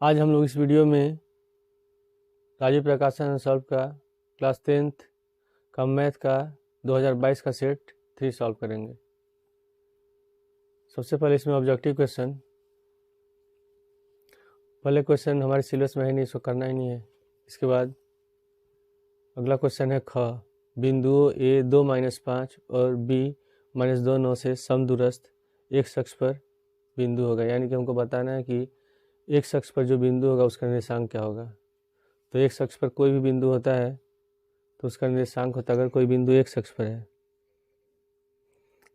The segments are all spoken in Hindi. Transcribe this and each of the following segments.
आज हम लोग इस वीडियो में राजीव प्रकाशन सॉल्व का क्लास 10th का मैथ का 2022 का सेट 3 सॉल्व करेंगे। सबसे पहले इसमें ऑब्जेक्टिव क्वेश्चन, पहले क्वेश्चन हमारे सिलेबस में है नहीं, इसको करना ही नहीं है। इसके बाद अगला क्वेश्चन है ख, बिंदुओं ए 2-5 और बी -2-9 से समदूरस्थ एक अक्ष पर बिंदु होगा, यानी कि हमको बताना है कि एक अक्ष पर जो बिंदु होगा उसका निर्देशांक क्या होगा। तो एक अक्ष पर कोई भी बिंदु होता है तो उसका निर्देशांक होता है, अगर कोई बिंदु एक अक्ष पर है,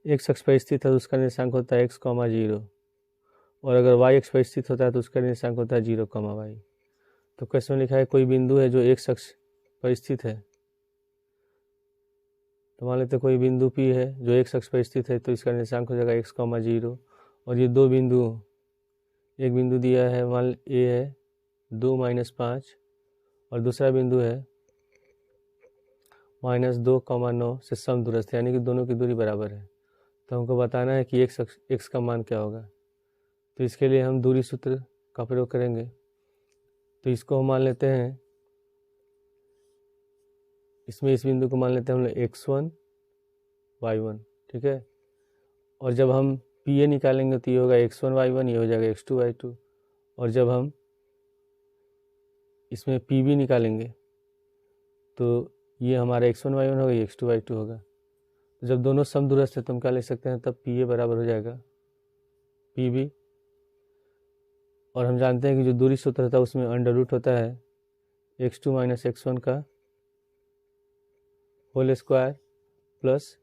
एक अक्ष पर स्थित है तो उसका निर्देशांक होता है x, 0, और अगर y अक्ष पर स्थित होता है तो उसका निर्देशांक होता है 0, y। तो क्वेश्चन में लिखा है कोई बिंदु है जो एक अक्ष पर स्थित है, तो मान लेते कोई बिंदु P है जो एक अक्ष पर स्थित है, तो इसका निर्देशांक हो जाएगा x, 0। और ये दो बिंदु, एक बिंदु दिया है मान A है 2-5 और दूसरा बिंदु है -2, 9 से समदूरस्थ, यानी कि दोनों की दूरी बराबर है। तो हमको बताना है कि x का मान क्या होगा। तो इसके लिए हम दूरी सूत्र का प्रयोग करेंगे। तो इसको हम मान लेते हैं, इसमें इस बिंदु को मान लेते हैं हम लोग x1, y1, ठीक है। और जब हम PA निकालेंगे तो ये होगा x1, y1, ये हो जाएगा x2, y2। और जब हम इसमें PB निकालेंगे तो ये हमारा x1, y1 होगा, ये x2, y2 होगा। तो जब दोनों समदूरस्थ है तो हम क्या ले सकते हैं, तब PA बराबर हो जाएगा PB। और हम जानते हैं कि जो दूरी सूत्र होता है उसमें अंडर रूट होता है x2 - x1 का whole square plus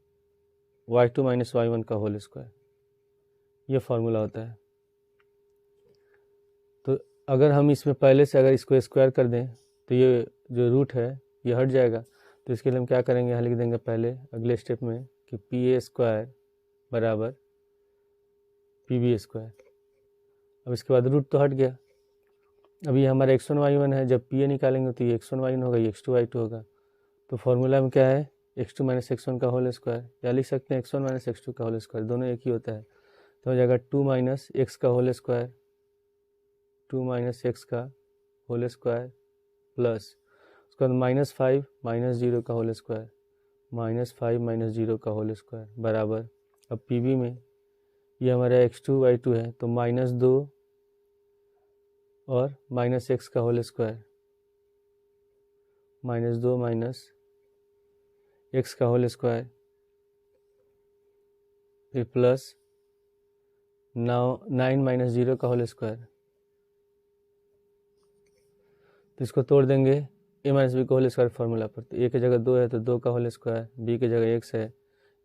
y2 - y1 का होल स्क्वायर, ये फॉर्मूला होता है। तो अगर हम इसमें पहले से अगर इसको स्क्वायर कर दें तो ये जो रूट है ये हट जाएगा। तो इसके लिए हम क्या करेंगे, यहाँ लिख देंगे पहले अगले स्टेप में कि PA² बराबर PB²। अब इसके बाद रूट तो हट गया। अभी हमारा x1, y1 है, जब PA निकालेंगे तो ये x1, y1 होगा, ये x2, y2 होगा। तो फॉर्मूला में क्या है, x2 - x1 का होल स्क्वायर, या लिख सकते हैं x1 - x2 का होल स्क्वायर, दोनों एक ही होता है। तो हो जाएगा 2 - x का होल स्क्वायर, 2 - x का होल स्क्वायर प्लस उसके बाद -5 - 0 का होल स्क्वायर, -5 - 0 का होल स्क्वायर बराबर। अब PB में ये हमारा x2, y2 है, तो -2 और -x का होल स्क्वायर, -2 - x का होल स्क्वायर, फिर प्लस 9 - 0 का होल स्क्वायर। तो इसको तोड़ देंगे a - b का होल स्क्वायर फार्मूला पर। तो a की जगह 2 है तो 2 का होल स्क्वायर, b की जगह x है,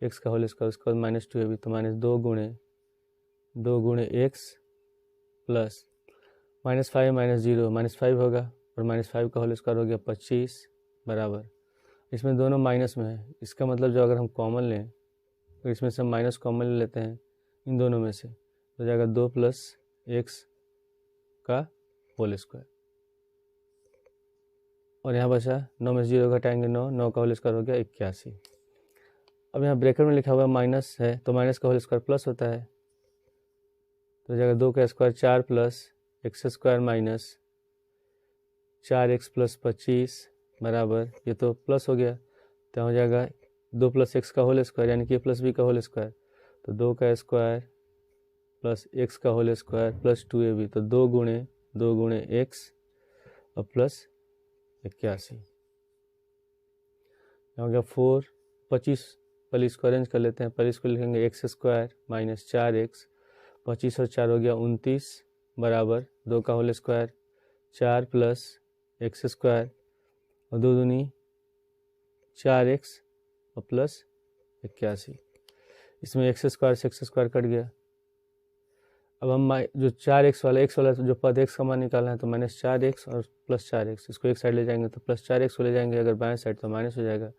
x का होल स्क्वायर, उसके बाद -2 है भी, तो -2 गुणे x प्लस -5 - 0 -5 होगा, और -5 का होल स्क्वायर हो गया 25 बराबर। इसमें दोनों माइनस में है, इसका मतलब जो अगर हम कॉमन लें तो इसमें से हम माइनस कॉमन ले लेते हैं इन दोनों में से, तो हो जाएगा 2 + x का होल स्क्वायर। और यहाँ बचा 9 में 0 घटाएंगे 9, 9 का होल स्क्वायर हो गया 81। अब यहाँ ब्रैकेट में लिखा हुआ माइनस है तो माइनस का होल स्क्वायर प्लस होता है, तो हो जाएगा 2 का स्क्वायर 4 + x² - 4x + 25 बराबर, ये तो प्लस हो गया, तो हो जाएगा 2 + x का होल स्क्वायर, यानी कि +b का होल स्क्वायर, तो 2 का स्क्वायर प्लस x का होल स्क्वायर प्लस 2ab, तो 2 गुणे x और प्लस 81 हो गया 4। 25 पहले इसको अरेंज कर लेते हैं, पहले इसको लिखेंगे x² - 4x, 25 और 4 हो गया 29 बराबर 2 का होल स्क्वायर 4 + x² और 2 दूनी 4x और प्लस 81। इसमें x² से x² कट गया। अब हम जो 4x वाला जो पद x का मान निकालना है, तो -4x और +4x, इसको एक साइड ले जाएंगे तो +4x को ले जाएंगे, अगर बाएं साइड तो माइनस हो जाएगा,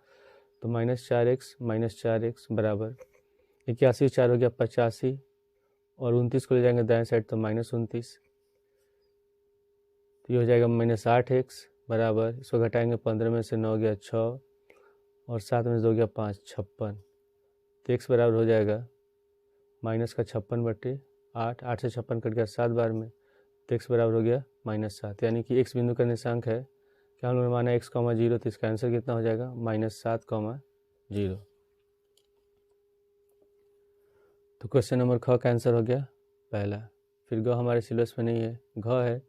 तो -4x - 4x बराबर 81, 4 हो गया 85, और 29 को ले जाएंगे दाएं साइड तो -29, तो ये हो जाएगा -8x बराबर, इसको घटाएंगे 15 में से 9 गया 6, और 7 में से 2 गया 5, 56। तो x बराबर हो जाएगा -56/8, 8 से 56 कट गया 7 बार में, तो x बराबर हो गया -7, यानी कि x बिंदु का निर्देशांक है, क्या हम लोगों ने माना x, 0, तो इसका आंसर कितना हो जाएगा -7, 0। तो क्वेश्चन नंबर ख का आंसर हो गया पहला। फिर ग हमारे सिलेबस में नहीं है। घ है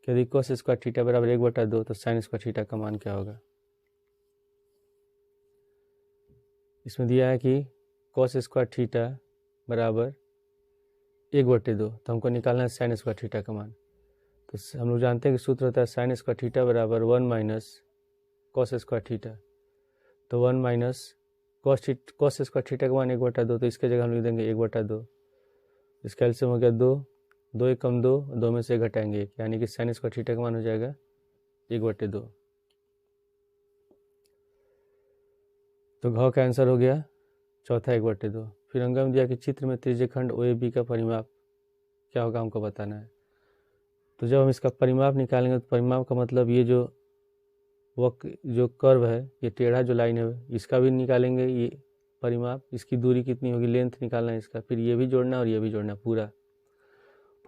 कि यदि cos स्क्वायर थीटा बराबर 1/2 तो sin स्क्वायर थीटा का मान क्या होगा। इसमें दिया है कि cos स्क्वायर थीटा बराबर 1/2, तो हमको निकालना है sin स्क्वायर थीटा का मान। तो हम लोग जानते हैं कि सूत्र होता है sin स्क्वायर थीटा बराबर 1 माइनस cos स्क्वायर थीटा। तो 1 माइनस cos स्क्वायर थीटा का मान 1/2, तो इसके जगह हम लिख देंगे 1/2। इसका एलसीएम हो गया 2, 2 1 कम 2, 2 में से घटाएंगे 1, यानी कि sin स्क्वायर थीटा का मान हो जाएगा 1/2। तो घ का आंसर हो गया चौथा 1/2। फिर अंग में दिया कि चित्र में त्रिज्यखंड OAB का परिमाप क्या होगा, हमको बताना है। तो जब हम इसका परिमाप निकालेंगे तो परिमाप का मतलब ये जो जो कर्व है, ये टेढ़ा जो लाइन है, इसका भी निकालेंगे ये परिमाप, इसकी दूरी कितनी होगी, लेंथ निकालना है इसका, फिर ये भी जोड़ना और ये भी जोड़ना,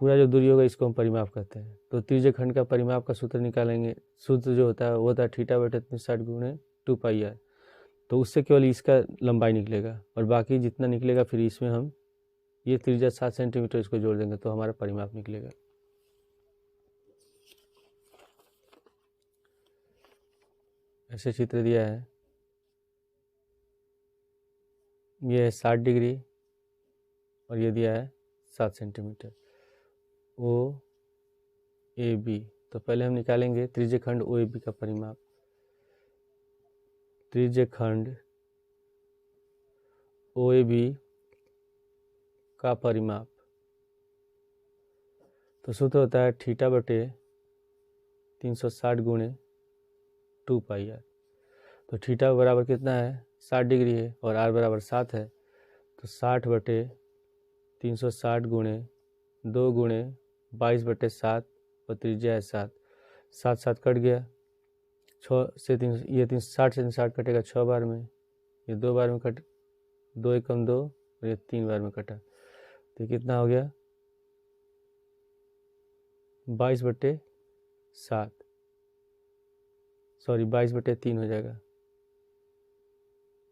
पूरा जो दूरी होगा इसको हम परिमाप कहते हैं। तो त्रिज्यखंड का परिमाप का सूत्र निकालेंगे। सूत्र जो होता है वो होता है θ/360 × 2πr। तो उससे केवल इसका लंबाई निकलेगा और बाकी जितना निकलेगा फिर इसमें हम ये त्रिज्या 7 सेंटीमीटर इसको जोड़ देंगे तो हमारा परिमाप निकलेगा। ऐसे चित्र दिया है, ये है 60 डिग्री और ये दिया है 7 सेंटीमीटर OAB। तो पहले हम निकालेंगे त्रिज्यखंड OAB का परिमाप। त्रिज्यखंड OAB का परिमाप, तो सूत्र होता है θ/360 × 2πr। तो थीटा बराबर कितना है 60 डिग्री है और r बराबर 7 है, तो 60/360 × 2 × 22/7 और त्रिज्या है 7, 7 कट गया, 6 से 3, ये 60 से 60 कटेगा 6 बार में, ये 2 बार में कट, 2 1 कम 2 और ये 3 बार में कटा, तो कितना हो गया 22/7, सॉरी 22/3 हो जाएगा,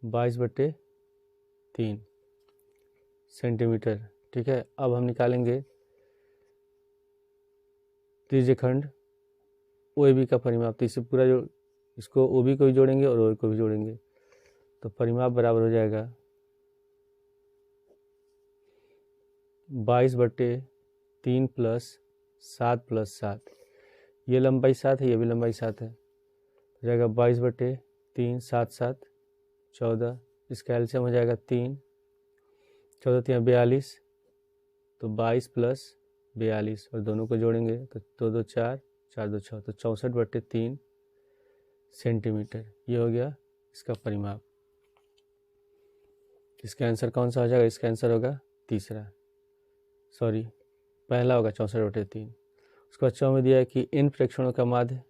22/3 सेंटीमीटर। ठीक है, अब हम निकालेंगे त्रिज्यखंड OAB का परिमाप। तो इससे पूरा जो इसको OB को भी जोड़ेंगे और OA को भी जोड़ेंगे, तो परिमाप बराबर हो जाएगा 22/3 + 7 + 7, ये लंबाई 7 है, ये भी लंबाई 7 है, हो जाएगा 22/3, 7 7 14, इसका एलसीएम हो जाएगा 3, 14 3 42, तो 22 + 42 और दोनों को जोड़ेंगे तो 2 2 4, 4 2 6, तो 64/3 सेंटीमीटर। ये हो गया इसका परिमाप। इसका आंसर कौन सा हो जाएगा, इसका आंसर होगा तीसरा, सॉरी पहला होगा 64/3। उसके बाद 4 में दिया है कि इन प्रेक्षणों का माध्य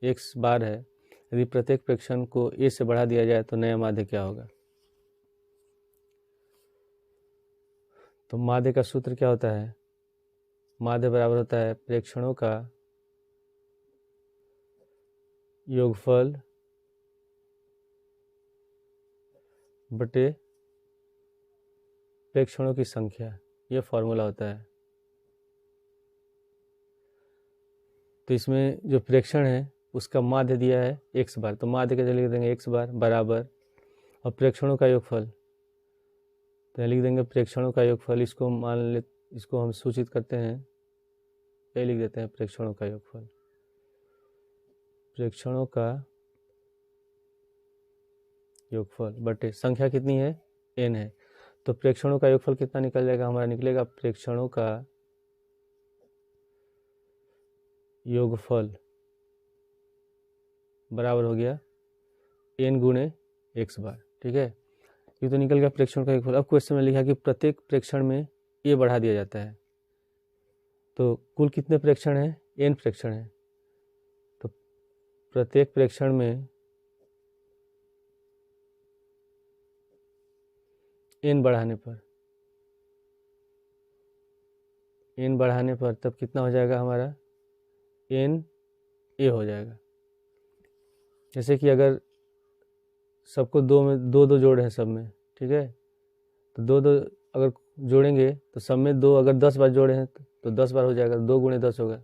x बार है, यदि प्रत्येक प्रेक्षण को a से बढ़ा दिया जाए तो नया माध्य क्या होगा। तो माध्य का सूत्र क्या होता है, माध्य बराबर होता है प्रेक्षणों का योगफल बटे प्रेक्षणों की संख्या, ये फॉर्मूला होता है। तो इसमें जो प्रेक्षण है उसका माध्य दिया है x बार, तो माध्य के लिए लिख देंगे x बार बराबर और प्रेक्षणों का योगफल, तो लिख देंगे प्रेक्षणों का योगफल, इसको मान ले, इसको हम सूचित करते हैं, ये लिख देते हैं प्रेक्षणों का योगफल, प्रेक्षणों का योगफल बटे संख्या कितनी है n है, तो प्रेक्षणों का योगफल कितना निकल जाएगा, हमारा निकलेगा प्रेक्षणों का योगफल बराबर हो गया n × x बार। ठीक है, ये तो निकल गया प्रेक्षण का योगफल। अब क्वेश्चन में लिखा कि प्रत्येक प्रेक्षण में a बढ़ा दिया जाता है, तो कुल कितने प्रेक्षण हैं, n प्रेक्षण है, तो प्रत्येक प्रेक्षण में n बढ़ाने पर तब कितना हो जाएगा हमारा एन ए हो जाएगा। जैसे कि अगर सबको दो में दो दो जोड़े हैं सब में, ठीक है, तो दो दो अगर जोड़ेंगे तो सब में दो अगर 10 बार जोड़े हैं तो 10 बार हो जाएगा, 2 गुणे 10 होगा।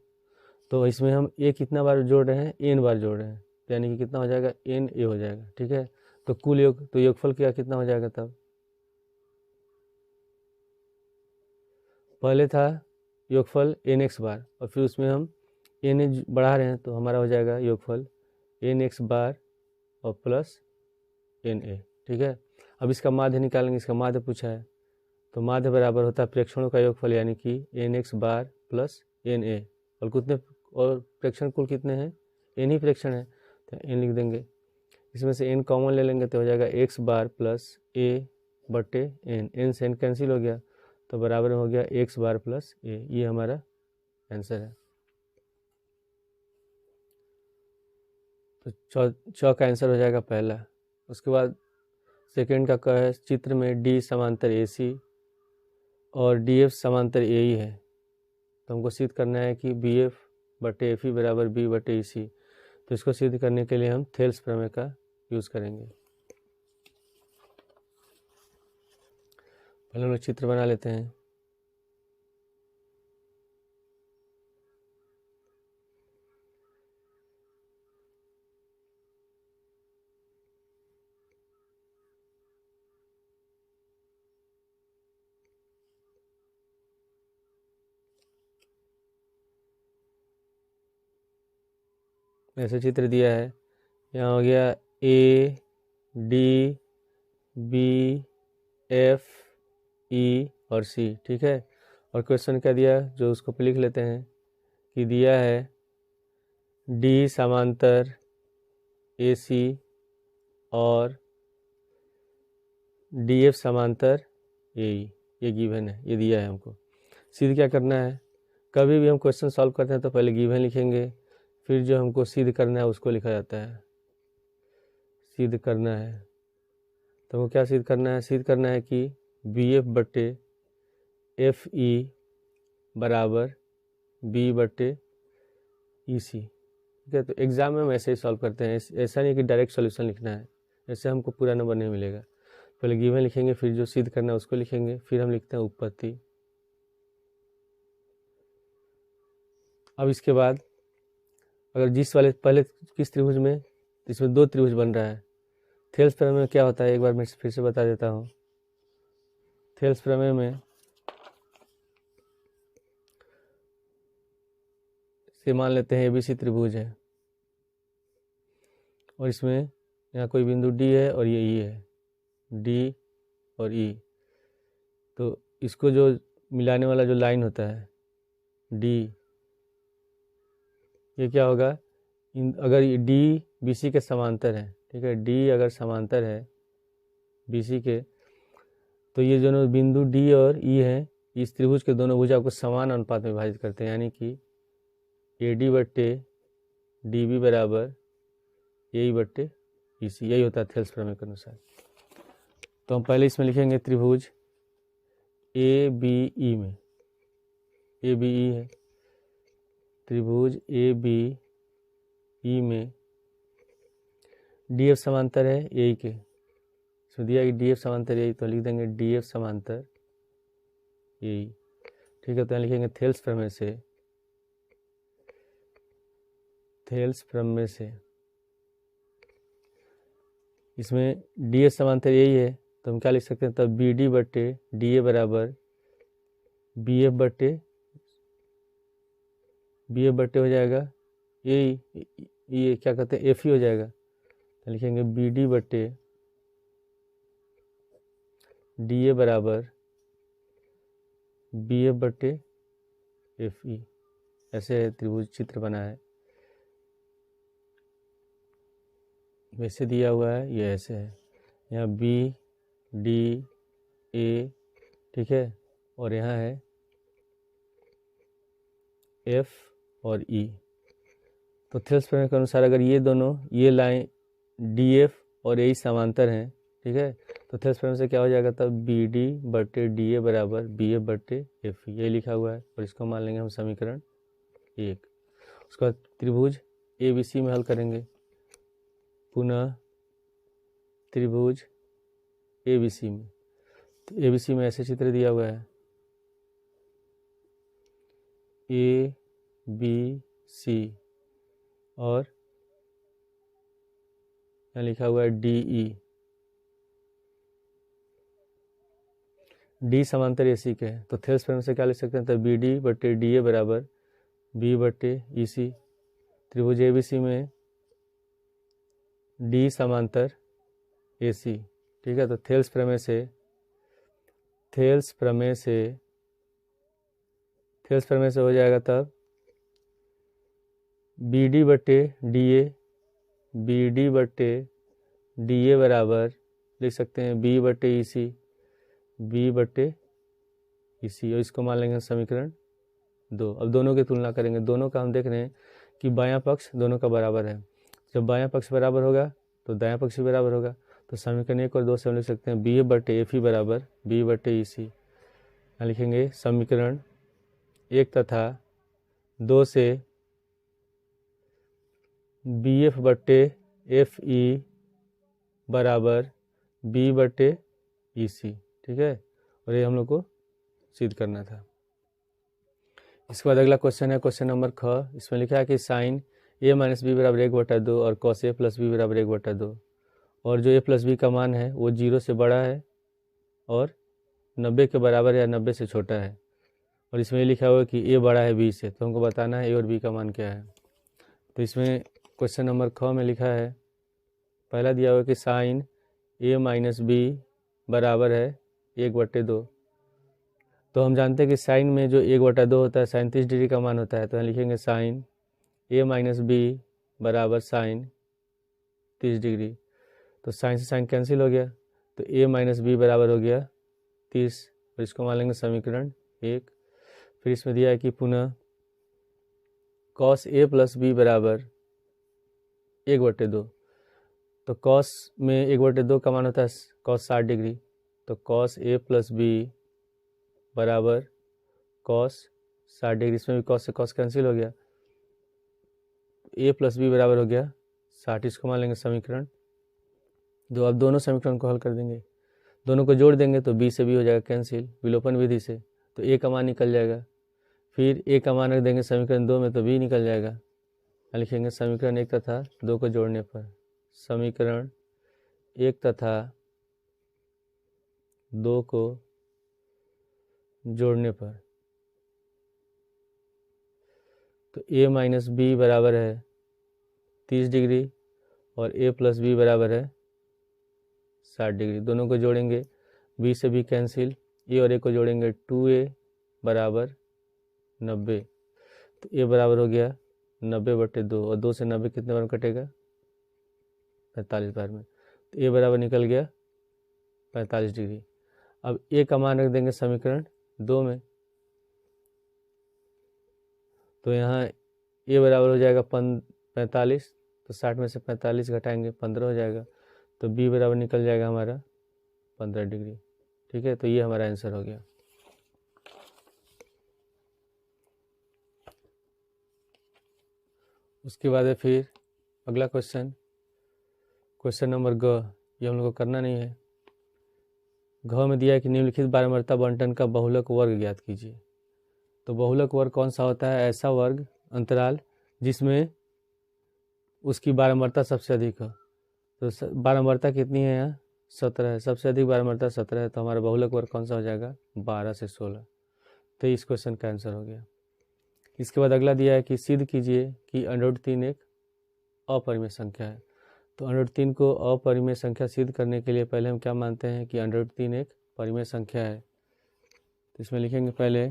तो इसमें हम ए कितना बार जोड़ रहे हैं, एन बार जोड़ रहे हैं, तो यानी कि कितना हो जाएगा, एन ए हो जाएगा, ठीक है। तो कुल योग, तो योगफल क्या कितना हो जाएगा तब, पहले था योगफल एन एक्स बार और फिर उसमें हम एन ए बढ़ा रहे हैं तो हमारा हो जाएगा योगफल एन एक्स बार और प्लस एन ए, ठीक है। अब इसका माध्य निकालेंगे, इसका माध्य पूछा है, तो माध्य बराबर होता है प्रेक्षणों का योगफल यानी कि N X bar plus N A, और कितने, और प्रेक्षण कुल कितने हैं, एन ही प्रेक्षण है, तो एन लिख देंगे। इसमें से एन कॉमन ले लेंगे तो हो जाएगा एक्स बार प्लस ए बटे एन, एन से एन कैंसिल हो गया तो बराबर में हो गया एक्स बार प्लस ए, ये हमारा आंसर है। तो चौ का आंसर हो जाएगा पहला। उसके बाद सेकंड का क्या है, चित्र में डी समांतर ए सी और डी एफ समांतर ए ई है, तो हमको सिद्ध करना है कि बी एफ बटे एफ ई बराबर बी बटे ई सी। तो इसको सिद्ध करने के लिए हम थेल्स प्रमेय का यूज़ करेंगे। पहले हम लोग चित्र बना लेते हैं। ऐसे चित्र दिया है, यहाँ हो गया A D B F E और सी, ठीक है। और क्वेश्चन क्या दिया, जो उसको पे लिख लेते हैं कि दिया है डी समांतर ए सी और डी एफ समांतर ए ई, ये गिवन है, ये दिया है हमको। सिद्ध क्या करना है, कभी भी हम क्वेश्चन सॉल्व करते हैं तो पहले गिवन लिखेंगे, फिर जो हमको सिद्ध करना है उसको लिखा जाता है। सिद्ध करना है तो वो क्या सिद्ध करना है, सिद्ध करना है कि बी एफ बटे एफ ई बराबर बी बटे ई सी, ठीक है। तो एग्ज़ाम में हम ऐसे ही सॉल्व करते हैं, ऐसा नहीं कि डायरेक्ट सॉल्यूशन लिखना है, ऐसे हमको पूरा नंबर नहीं मिलेगा। पहले गिवन लिखेंगे, फिर जो सिद्ध करना है उसको लिखेंगे, फिर हम लिखते हैं उत्पत्ति। अब इसके बाद अगर जिस वाले पहले किस त्रिभुज में, इसमें दो त्रिभुज बन रहा है, थेल्स प्रमेय में क्या होता है एक बार मैं फिर से बता देता हूँ। थेल्स प्रमेय में से मान लेते हैं एबीसी त्रिभुज है और इसमें यहाँ कोई बिंदु डी है और ये ई है, डी और ई, तो इसको जो मिलाने वाला जो लाइन होता है डी, ये क्या होगा, अगर ये डी बी सी के समांतर है, ठीक है, डी अगर समांतर है बी सी के, तो ये दोनों बिंदु डी और ई है, इस त्रिभुज के दोनों भुजा को समान अनुपात में विभाजित करते हैं, यानी कि ए डी बट्टे डी बी बराबर ए बट्टे ई सी, यही होता है थेल्स प्रमेय के अनुसार। तो हम पहले इसमें लिखेंगे त्रिभुज ए बी ई में, ए बी ई है त्रिभुज ए बी ई में डी एफ समांतर है ए के, इसमें दिया कि डी एफ समांतर ए, तो लिख देंगे डी एफ समांतर ए, ठीक है। तो यहाँ लिखेंगे थेल्स प्रमेय से, थेल्स प्रमेय से इसमें डी एफ समांतर यही है, तो हम क्या लिख सकते हैं तब, बी डी बट्टे डी ए बराबर बी एफ बट्टे हो जाएगा ये क्या कहते हैं एफ ही हो जाएगा, तो लिखेंगे बी डी बट्टे डी ए बराबर बी एफ बट्टे एफ ई, ऐसे त्रिभुज चित्र बना है, वैसे दिया हुआ है, ये ऐसे है, यहाँ बी डी ए, ठीक है, और यहाँ है एफ और ई। तो थेल्स प्रमेय के अनुसार अगर ये दोनों, ये लाइन डी एफ और ए समांतर हैं, ठीक है, तो थेल्स प्रमेय से क्या हो जाएगा तब, बी डी बट्टे डी ए बराबर बी एफ बट्टे एफ ई, ये लिखा हुआ है, और इसको मान लेंगे हम समीकरण 1। उसके बाद त्रिभुज ABC में हल करेंगे, पुनः त्रिभुज ABC में। तो ABC में ऐसे चित्र दिया हुआ है ABC और यहाँ लिखा हुआ है DE। D समांतर AC के है, तो थेल्स प्रमेय से क्या लिख सकते हैं, तो BD/DA बराबर B/EC। त्रिभुज ABC में D समांतर AC, ठीक है। तो थेल्स प्रमेय से हो जाएगा तब BD/DA बराबर लिख सकते हैं B/EC और इसको मान लेंगे समीकरण 2। अब दोनों की तुलना करेंगे, दोनों का हम देख रहे हैं कि बायां पक्ष दोनों का बराबर है। जब बायां पक्ष बराबर होगा तो दायां पक्ष भी बराबर होगा, तो समीकरण 1 और 2 से हम लिख सकते हैं BF/FE बराबर B/EC। यहाँ लिखेंगे समीकरण 1 तथा 2 से BF/FE बराबर B/EC, ठीक है। और ये हम लोग को सिद्ध करना था। इसके बाद अगला क्वेश्चन है क्वेश्चन नंबर ख। इसमें लिखा है कि साइन A - B बराबर 1/2 और कॉस A + B बराबर 1/2, और जो A + B का मान है वो 0 से बड़ा है और 90 के बराबर या 90 से छोटा है। और इसमें लिखा हुआ है कि A बड़ा है B से, तो हमको बताना है A और B का मान क्या है। तो इसमें क्वेश्चन नंबर ख में लिखा है, पहला दिया हुआ है कि साइन A - B बराबर है 1/2। तो हम जानते हैं कि साइन में जो 1/2 होता है साइन 30 डिग्री का मान होता है। तो यहाँ लिखेंगे साइन A - B बराबर साइन 30 डिग्री। तो साइन से साइन कैंसिल हो गया, तो A - B बराबर हो गया 30, और इसको मान लेंगे समीकरण 1। फिर इसमें दिया है कि पुनः कॉस A + B बराबर 1/2। तो कॉस में 1/2 का मान होता है कॉस 60 डिग्री, तो कॉस A + B बराबर कॉस 60 डिग्री। इसमें भी कॉस से कॉस कैंसिल हो गया, A + B बराबर हो गया 60, इसको मान लेंगे समीकरण 2। अब दोनों समीकरण को हल कर देंगे, दोनों को जोड़ देंगे तो B से B हो जाएगा कैंसिल विलोपन विधि से, तो A का मान निकल जाएगा। फिर A का मान रख देंगे समीकरण 2 में, तो B निकल जाएगा। लिखेंगे समीकरण 1 तथा 2 को जोड़ने पर, समीकरण 1 तथा 2 को जोड़ने पर, तो A - B बराबर है 30 डिग्री और A + B बराबर है 60 डिग्री। दोनों को जोड़ेंगे, B से B कैंसिल, A और A को जोड़ेंगे 2A बराबर 90। तो A बराबर हो गया 90/2, और 2 से 90 कितने बार में कटेगा, 45 बार में। तो A बराबर निकल गया 45 डिग्री। अब A का मान रख देंगे समीकरण 2 में, तो यहाँ A बराबर हो जाएगा 45, तो 60 में से 45 घटाएंगे 15 हो जाएगा, तो B बराबर निकल जाएगा हमारा 15 डिग्री, ठीक है। तो ये हमारा आंसर हो गया। उसके बाद है फिर अगला क्वेश्चन, क्वेश्चन नंबर ग। ये हम लोग को करना नहीं है। घ में दिया है कि निम्नलिखित बारंबारता बंटन का बहुलक वर्ग ज्ञात कीजिए। तो बहुलक वर्ग कौन सा होता है, ऐसा वर्ग अंतराल जिसमें उसकी बारंबारता सबसे अधिक हो। तो बारंबारता कितनी है यहाँ, 17 है, सबसे अधिक बारंबारता 17 है, तो हमारा बहुलक वर्ग कौन सा हो जाएगा, 12 से 16। तो इस क्वेश्चन का आंसर हो गया। इसके बाद अगला दिया है कि सिद्ध कीजिए कि √3 एक अपरिमेय संख्या है। तो √3 को अपरिमेय संख्या सिद्ध करने के लिए पहले हम क्या मानते हैं कि √3 एक परिमेय संख्या है। तो इसमें लिखेंगे पहले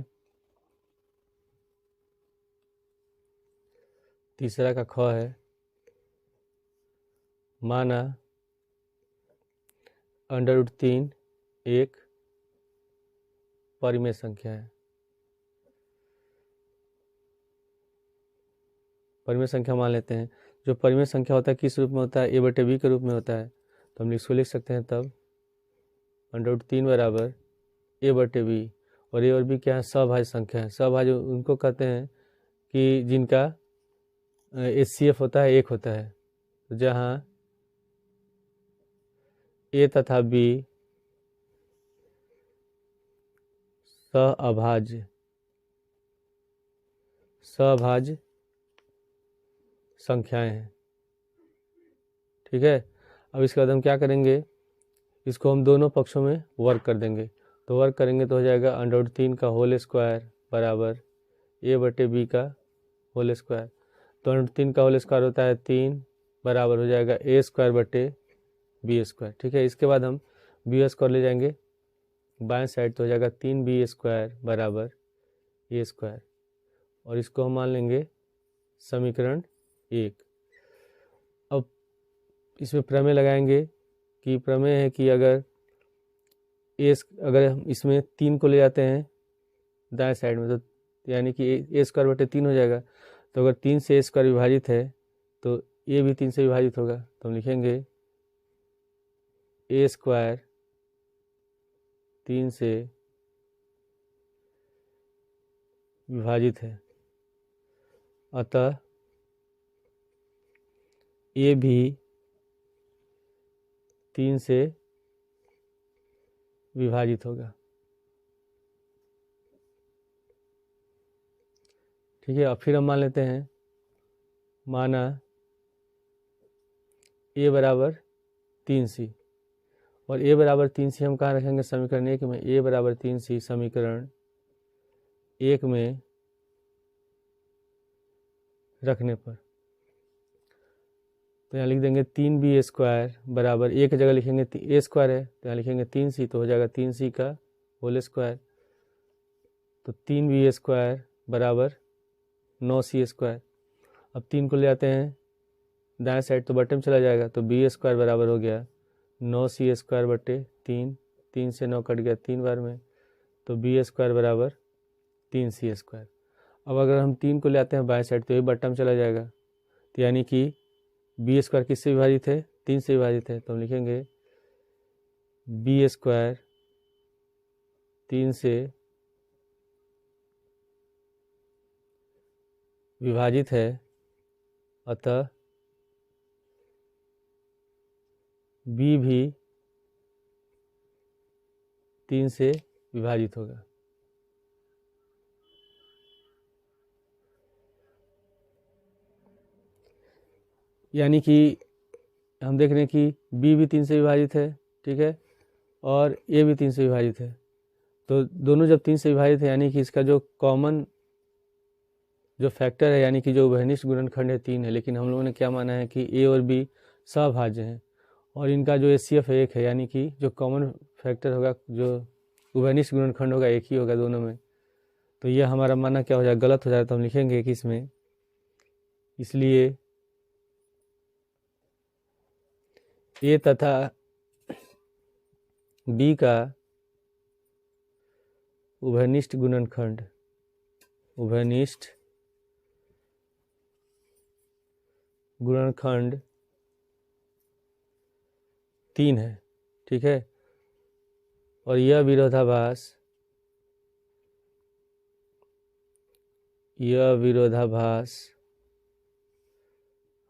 तीसरा का ख है, माना √3 एक परिमेय संख्या है। परिमेय संख्या मान लेते हैं। जो परिमेय संख्या होता है किस रूप में होता है, A/B के रूप में होता है। तो हम इसको लिख सकते हैं तब √3 बराबर A/B, और A और B क्या है, सभाज्य संख्या है। सभाज्य उनको कहते हैं कि जिनका HCF होता है 1 होता है, तो जहाँ A तथा B सअभाज्य संख्याएं हैं। ठीक है, अब इसके बाद हम क्या करेंगे, इसको हम दोनों पक्षों में वर्क कर देंगे। तो वर्क करेंगे तो हो जाएगा √3 का होल स्क्वायर बराबर A/B का होल स्क्वायर। तो √3 का होल स्क्वायर होता है 3 बराबर हो जाएगा A²/B²। ठीक है, इसके बाद हम B² ले जाएंगे बाएं साइड, तो हो जाएगा 3B² बराबर A², और इसको हम मान लेंगे समीकरण 1। अब इसमें प्रमेय लगाएंगे कि प्रमेय है कि अगर हम इसमें 3 को ले जाते हैं दाएं साइड में, तो यानी कि A²/3 हो जाएगा। तो अगर 3 से A² विभाजित है तो A भी 3 से विभाजित होगा, तो हम लिखेंगे A² 3 से विभाजित है, अतः A भी 3 से विभाजित होगा। ठीक है, अब फिर हम मान लेते हैं, माना A बराबर 3C, और A बराबर 3C हम कहाँ रखेंगे, समीकरण 1 में। A बराबर 3C समीकरण 1 में रखने पर, तो यहाँ लिख देंगे 3B² बराबर, एक जगह लिखेंगे A² है तो यहाँ लिखेंगे 3C, तो हो जाएगा 3C का होल स्क्वायर। तो 3B² बराबर 9C²। अब 3 को ले आते हैं दाएं साइड, तो बटे में चला जाएगा, तो B² बराबर हो गया 9C²/3। 3 से 9 कट गया 3 बार में, तो B² बराबर 3C²। अब अगर हम 3 को ले आते हैं बाएं साइड, तो ये बट्टा में चला जाएगा, तो यानी कि B² किससे विभाजित है, 3 से विभाजित है, तो हम लिखेंगे B² 3 से विभाजित है, अतः B भी 3 से विभाजित होगा। यानी कि हम देख रहे हैं कि B भी 3 से विभाजित है, ठीक है, और A भी 3 से विभाजित है। तो दोनों जब 3 से विभाजित है, यानी कि इसका जो कॉमन जो फैक्टर है, यानी कि जो उभयनिष्ठ गुणनखंड है 3 है, लेकिन हम लोगों ने क्या माना है कि A और B सभाज्य हैं, और इनका जो HCF 1 है, यानी कि जो कॉमन फैक्टर होगा, जो उभयनिष्ठ गुणनखंड होगा, एक ही होगा दोनों में। तो ये हमारा मानना क्या हो जाएगा, गलत हो जाएगा। तो हम लिखेंगे कि इसमें, इसलिए A तथा B का उभयनिष्ठ गुणनखंड 3 है, ठीक है, और यह विरोधाभास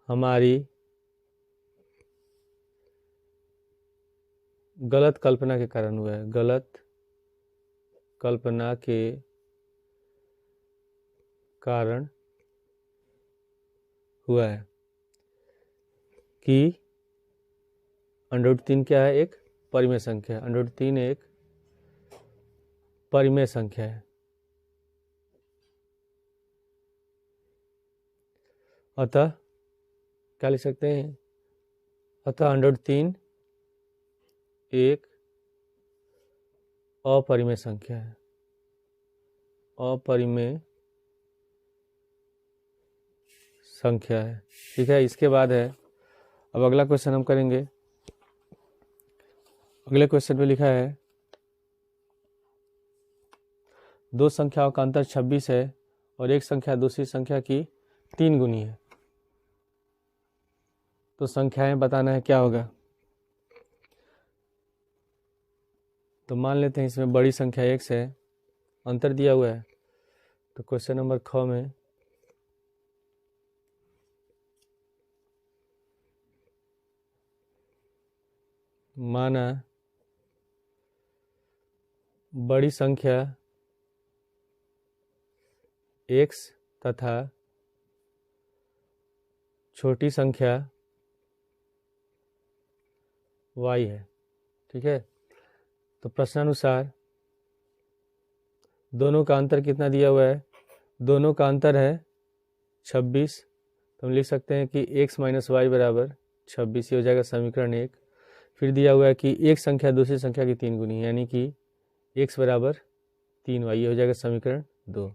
हमारी गलत कल्पना के कारण हुआ है, गलत कल्पना के कारण हुआ है कि √3 क्या है, एक परिमेय संख्या है। √3 एक परिमेय संख्या है, अतः क्या लिख सकते हैं, अतः √3 एक अपरिमेय संख्या है, अपरिमेय संख्या है। ठीक है, इसके बाद है, अब अगला क्वेश्चन हम करेंगे। अगले क्वेश्चन में लिखा है, दो संख्याओं का अंतर 26 है और एक संख्या दूसरी संख्या की 3 गुनी है, तो संख्याएं बताना है क्या होगा। तो मान लेते हैं इसमें बड़ी संख्या x है, अंतर दिया हुआ है, तो क्वेश्चन नंबर 6 में माना बड़ी संख्या x तथा छोटी संख्या y है। ठीक है, तो प्रश्नानुसार दोनों का अंतर कितना दिया हुआ है? दोनों का अंतर है 26। तो हम लिख सकते हैं कि x माइनस वाई बराबर 26, ये हो जाएगा समीकरण 1। फिर दिया हुआ है कि एक संख्या दूसरी संख्या की 3 गुनी, यानी कि x बराबर 3y, ये हो जाएगा समीकरण 2।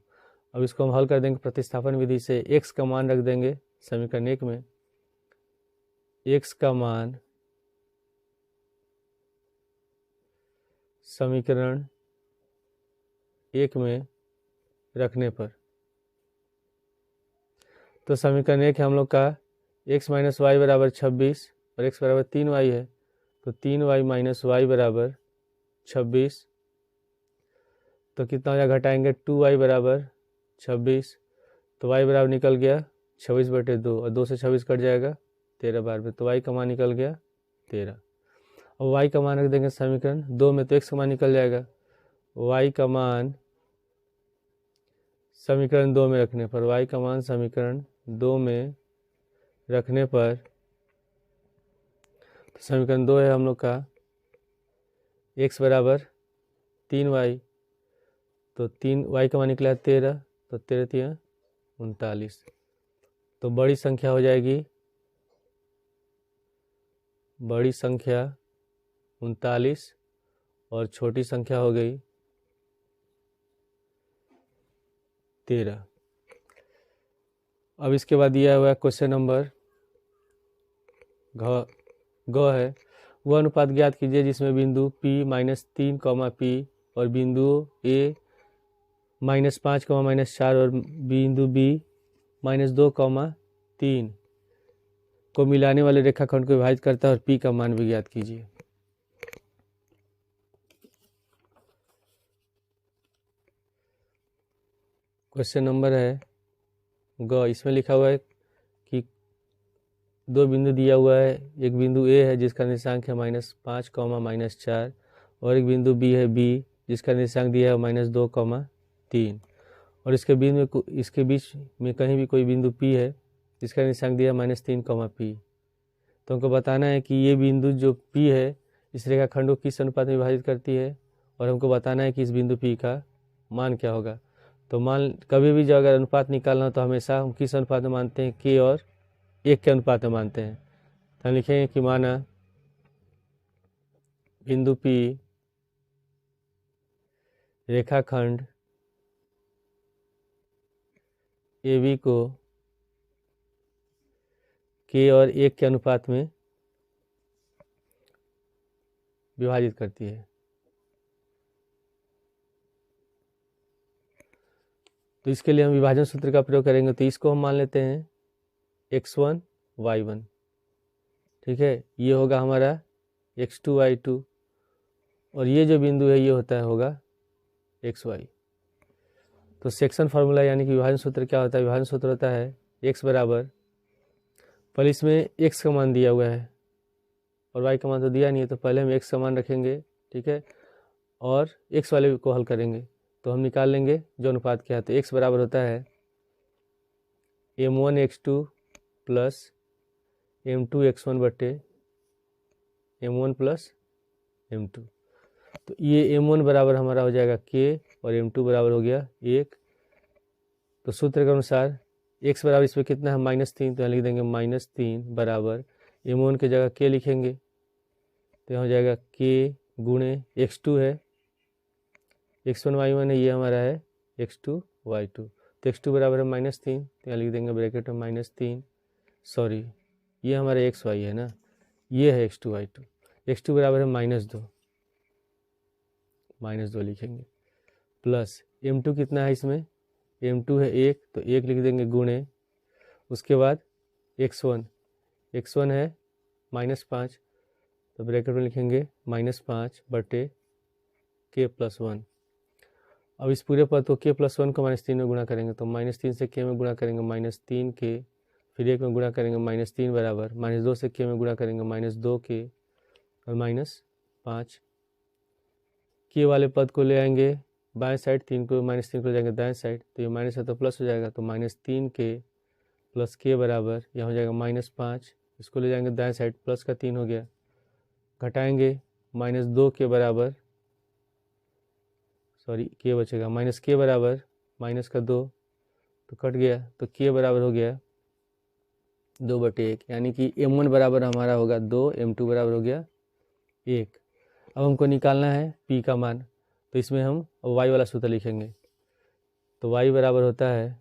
अब इसको हम हल कर देंगे प्रतिस्थापन विधि से। x का मान रख देंगे समीकरण 1 में, x का मान समीकरण 1 में रखने पर, तो समीकरण 1 है हम लोग का x माइनस वाई बराबर 26 और x बराबर 3y है, तो 3y माइनस वाई बराबर 26। तो कितना हो जाएगा, घटाएंगे 2y बराबर 26, तो y बराबर निकल गया 26/2 और 2 से 26 कट जाएगा 13 बार में, तो y का मान निकल गया 13। अब y का मान रख देंगे समीकरण 2 में, तो x का मान निकल जाएगा, y का मान समीकरण 2 में रखने पर, y का मान समीकरण 2 में रखने पर, तो समीकरण 2 है हम लोग का x बराबर 3y, तो 3y का मान निकला 13, तो 13 39। तो बड़ी संख्या हो जाएगी, बड़ी संख्या 39 और छोटी संख्या हो गई 13। अब इसके बाद दिया हुआ क्वेश्चन नंबर ग है, वह अनुपात ज्ञात कीजिए जिसमें बिंदु P -3, P और बिंदु A -5, -4 और बिंदु B -2, 3 को मिलाने वाले रेखाखंड को विभाजित करता है और P का मान भी ज्ञात कीजिए। क्वेश्चन नंबर है ग, इसमें लिखा हुआ है कि दो बिंदु दिया हुआ है, एक बिंदु A है जिसका निर्देशांक है -5, -4 और एक बिंदु B है B जिसका निर्देशांक दिया है -2, 3 और इसके बीच में कहीं भी कोई बिंदु P है जिसका निर्देशांक दिया है -3, P। तो हमको बताना है कि ये बिंदु जो P है इस रेखाखंड को किस अनुपात में विभाजित करती है और हमको बताना है कि इस बिंदु P का मान क्या होगा। तो मान कभी भी जो अगर अनुपात निकालना हो तो हमेशा हम किस अनुपात में मानते हैं, k और 1 के अनुपात में मानते हैं। तो हम लिखेंगे कि माना बिंदु P रेखाखंड AB को k और 1 के अनुपात में विभाजित करती है। तो इसके लिए हम विभाजन सूत्र का प्रयोग करेंगे। तो इसको हम मान लेते हैं x1 y1, ठीक है, ये होगा हमारा x2 y2 और ये जो बिंदु है ये होगा xy। तो सेक्शन फार्मूला यानी कि विभाजन सूत्र क्या होता है, विभाजन सूत्र होता है x बराबर, पहले इसमें x का मान दिया हुआ है और y का मान तो दिया नहीं है, तो पहले हम x का मान रखेंगे, ठीक है, और x वाले को हल करेंगे तो हम निकाल लेंगे जो अनुपात क्या है। तो x बराबर होता है m1 x2 plus m2 x1 बटे m1 प्लस m2। तो ये m1 बराबर हमारा हो जाएगा k और m2 बराबर हो गया 1। तो सूत्र के अनुसार x बराबर इसमें कितना है -3, तो यहाँ लिख देंगे -3 बराबर m1 की जगह k लिखेंगे, तो यहाँ हो जाएगा k गुणे x2 है, x1 y1 है, ये हमारा है x2 y2। तो x2 बराबर है -3, तो यहाँ लिख देंगे ब्रैकेट में -3, सॉरी ये हमारा xy है ना, ये है x2 y2, x2 बराबर है -2 लिखेंगे, प्लस m2 कितना है इसमें, m2 है 1, तो 1 लिख देंगे गुणे, उसके बाद x1 है -5, तो ब्रैकेट में लिखेंगे -5 बटे k + 1। अब इस पूरे पर तो k + 1 को -3 में गुणा करेंगे, तो -3 से k में गुणा करेंगे -3k, फिर 1 में गुणा करेंगे -3 बराबर, -2 से k में गुणा करेंगे -2k, और -5। के वाले पद को ले आएंगे बाएं साइड, 3 को -3 को ले जाएंगे दाएं साइड, तो ये माइनस है तो प्लस हो जाएगा, तो -3 के प्लस के बराबर यहाँ हो जाएगा -5। इसको ले जाएंगे दाएं साइड, प्लस का 3 हो गया, घटाएंगे -2 के बराबर, सॉरी के बचेगा, माइनस के बराबर माइनस का 2 तो कट गया, तो के बराबर हो गया 2/1, यानी कि m1 बराबर हमारा होगा 2, m2 बराबर हो गया 1। अब हमको निकालना है p का मान, तो इसमें हम y वाला सूत्र लिखेंगे, तो y बराबर होता है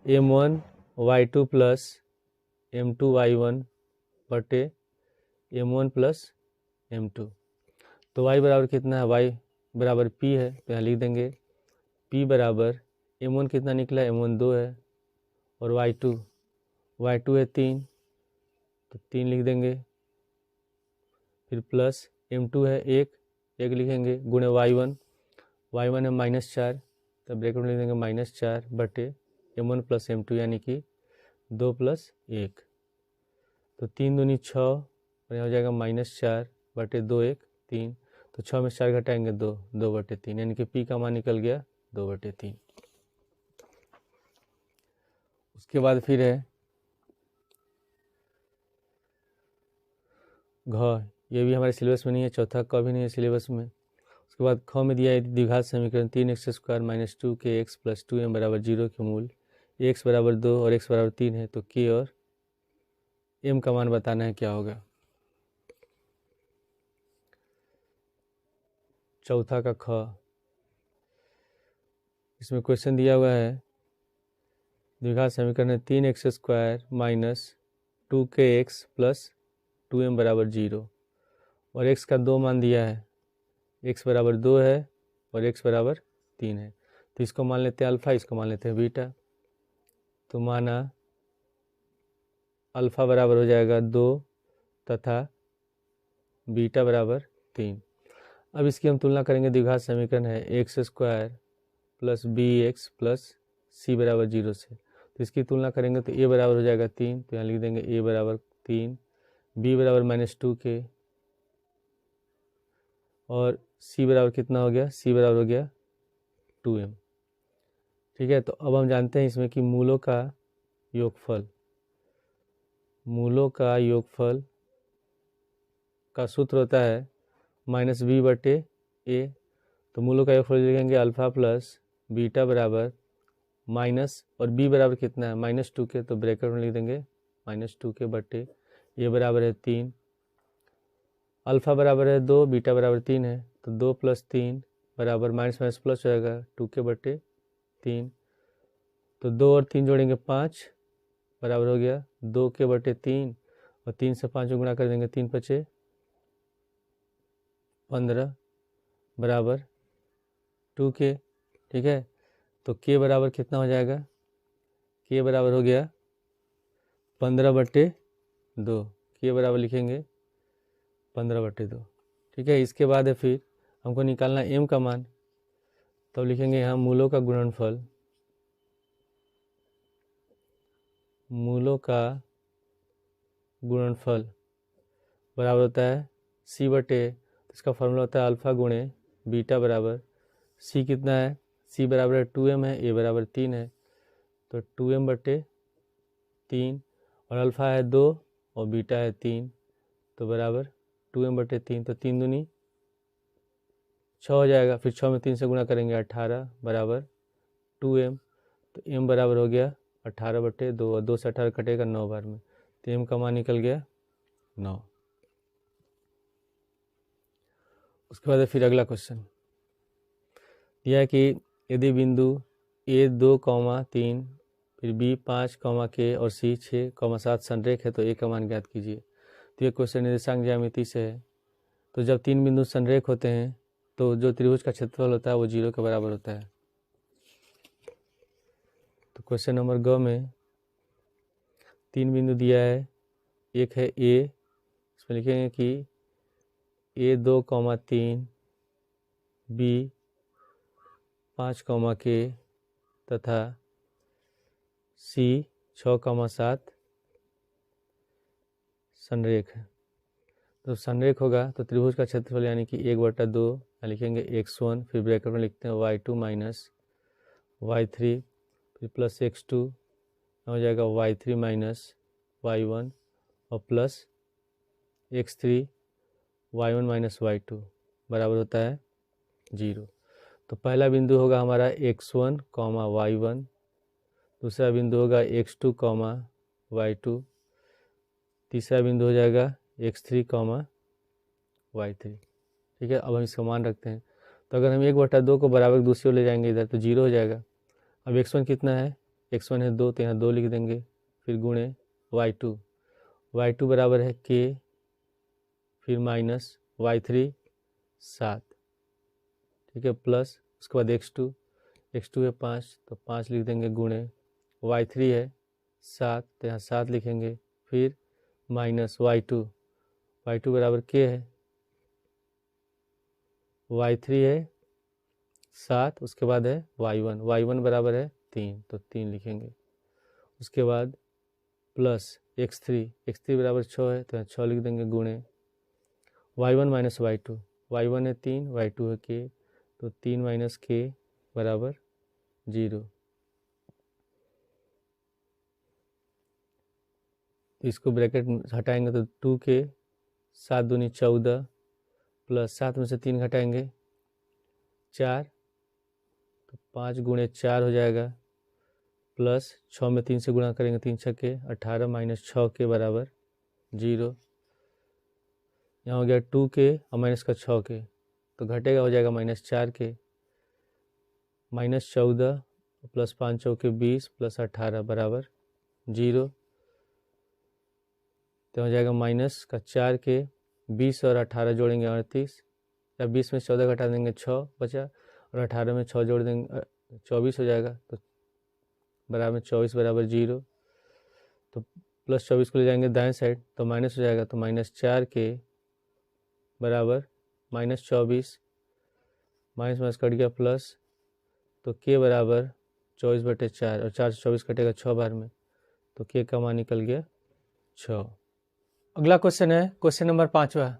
m1 y2 plus m2 y1 बटे m1 प्लस m2। तो y बराबर कितना है, y बराबर p है, तो यहाँ लिख देंगे p बराबर m1 कितना निकला, m1 2 है, और y2 है 3, तो 3 लिख देंगे, फिर प्लस m2 है 1 लिखेंगे, गुणे y1 है -4, तब ब्रैकेट में लिख देंगे -4 बटे m1 प्लस m2, यानी कि 2 + 1, तो 3 दूनी 6, और यहाँ हो जाएगा -4 बटे 2 1 3, तो 6 में 4 घटाएंगे 2/3, यानी कि p का मान निकल गया 2/3। उसके बाद फिर है घ, ये भी हमारे सिलेबस में नहीं है, चौथा क भी नहीं है सिलेबस में। उसके बाद ख में दिया है द्विघात समीकरण 3x² - 2kx + 2m = 0 के मूल x बराबर 2 और x बराबर 3 है, तो k और m का मान बताना है क्या होगा। चौथा का ख, इसमें क्वेश्चन दिया हुआ है द्विघात समीकरण है 3x² - 2kx + 2m = 0, और x का 2 मान दिया है, x बराबर 2 है और x बराबर 3 है, तो इसको मान लेते हैं अल्फ़ा, इसको मान लेते हैं बीटा, तो माना अल्फ़ा बराबर हो जाएगा 2 तथा बीटा बराबर 3। अब इसकी हम तुलना करेंगे, द्विघात समीकरण है x² + bx + c बराबर 0 से, तो इसकी तुलना करेंगे तो a बराबर हो जाएगा 3, तो यहाँ लिख देंगे a बराबर 3, b बराबर -2k, और c बराबर कितना हो गया, c बराबर हो गया 2m। ठीक है, तो अब हम जानते हैं इसमें कि मूलों का योगफल का सूत्र होता है -b/a, तो मूलों का योगफल लिखेंगे अल्फ़ा प्लस बीटा बराबर माइनस, और b बराबर कितना है -2k, तो ब्रैकेट में लिख देंगे -2k बटे a बराबर है 3, अल्फ़ा बराबर है 2, बीटा बराबर 3 है, तो 2 + 3 बराबर माइनस माइनस प्लस हो जाएगा 2k/3, तो 2 और 3 जोड़ेंगे 5 बराबर हो गया 2k/3, और 3 से 5 गुणा कर देंगे 3 × 5 = 15 बराबर 2k। ठीक है, तो k बराबर कितना हो जाएगा, k बराबर हो गया 15/2, k बराबर लिखेंगे 15/2। ठीक है, इसके बाद है फिर हमको निकालना m का मान, तो लिखेंगे यहाँ मूलों का गुणनफल बराबर होता है c/a, तो इसका फॉर्मूला होता है अल्फ़ा गुणे बीटा बराबर c कितना है, c बराबर 2m है, a बराबर 3 है, तो 2m/3, और अल्फ़ा है 2 और बीटा है 3, तो बराबर 2m/3, तो 3 दूनी 6 हो जाएगा, फिर 6 में 3 से गुणा करेंगे 18 बराबर 2m, तो m बराबर हो गया 18/2, और 2 से 18 कटेगा 9 बार में, तो m का मान निकल गया 9। उसके बाद फिर अगला क्वेश्चन यह है कि यदि बिंदु a 2, 3, फिर b 5, k और c 6, 7 संरेख है, तो a का मान ज्ञात कीजिए। तो ये क्वेश्चन निर्देशांक ज्यामिति से है, तो जब 3 बिंदु संरेख होते हैं तो जो त्रिभुज का क्षेत्रफल होता है वो 0 के बराबर होता है। तो क्वेश्चन नंबर ग में 3 बिंदु दिया है, एक है a, इसमें लिखेंगे कि a 2, 3, b 5, k तथा c 6, 7 संरेख है। तो संरेख होगा तो त्रिभुज का क्षेत्रफल यानी कि 1/2 लिखेंगे x1, फिर ब्रैकेट में लिखते हैं y2 माइनस y3, फिर प्लस x2 हो जाएगा y3 माइनस y1 और plus x3 y1 minus y2 बराबर होता है 0। तो पहला बिंदु होगा हमारा x1, y1, दूसरा बिंदु होगा x2, y2, तीसरा बिंदु हो जाएगा x3, y3। ठीक है, अब हम इसका मान रखते हैं। तो अगर हम 1/2 को बराबर दूसरी ओर ले जाएंगे इधर तो 0 हो जाएगा। अब x1 कितना है, x1 है 2, तो यहाँ 2 लिख देंगे, फिर गुणे y2 बराबर है k, फिर माइनस y3 7, ठीक है, प्लस उसके बाद x2 है 5, तो 5 लिख देंगे, गुणे y3 है 7, तो यहाँ 7 लिखेंगे, फिर माइनस y2 बराबर k है, y3 है 7, उसके बाद है y1 बराबर है 3, तो 3 लिखेंगे। उसके बाद प्लस x3 बराबर 6 है, तो यहाँ 6 लिख देंगे, गुणे y1 माइनस y2, y1 है 3, y2 है k, तो 3 माइनस k बराबर 0। इसको ब्रैकेट हटाएंगे तो 2k, 7 दूनी 14, प्लस 7 में से 3 घटाएंगे 4, तो 5 गुणे 4 हो जाएगा, प्लस 6 में 3 से गुणा करेंगे 3 छक्के 18 माइनस 6 के बराबर 0। यहाँ हो गया 2k और माइनस का 6k, तो घटेगा, हो जाएगा माइनस 4k, माइनस 14 प्लस 5 चौके 20 प्लस 18 बराबर 0। तो हो जाएगा माइनस का 4k, 20 और 18 जोड़ेंगे 38, या 20 में 14 घटा देंगे 6 बचा, और 18 में 6 जोड़ देंगे 24 हो जाएगा, तो बराबर 24 बराबर 0। तो प्लस 24 को ले जाएंगे दाएं साइड तो माइनस हो जाएगा, तो माइनस 4k बराबर माइनस 24, माइनस माइनस कट गया प्लस, तो k बराबर 24/4, और 4 से 24 कटेगा 6 बार में, तो k का मान निकल गया 6। अगला क्वेश्चन है क्वेश्चन नंबर 5वां।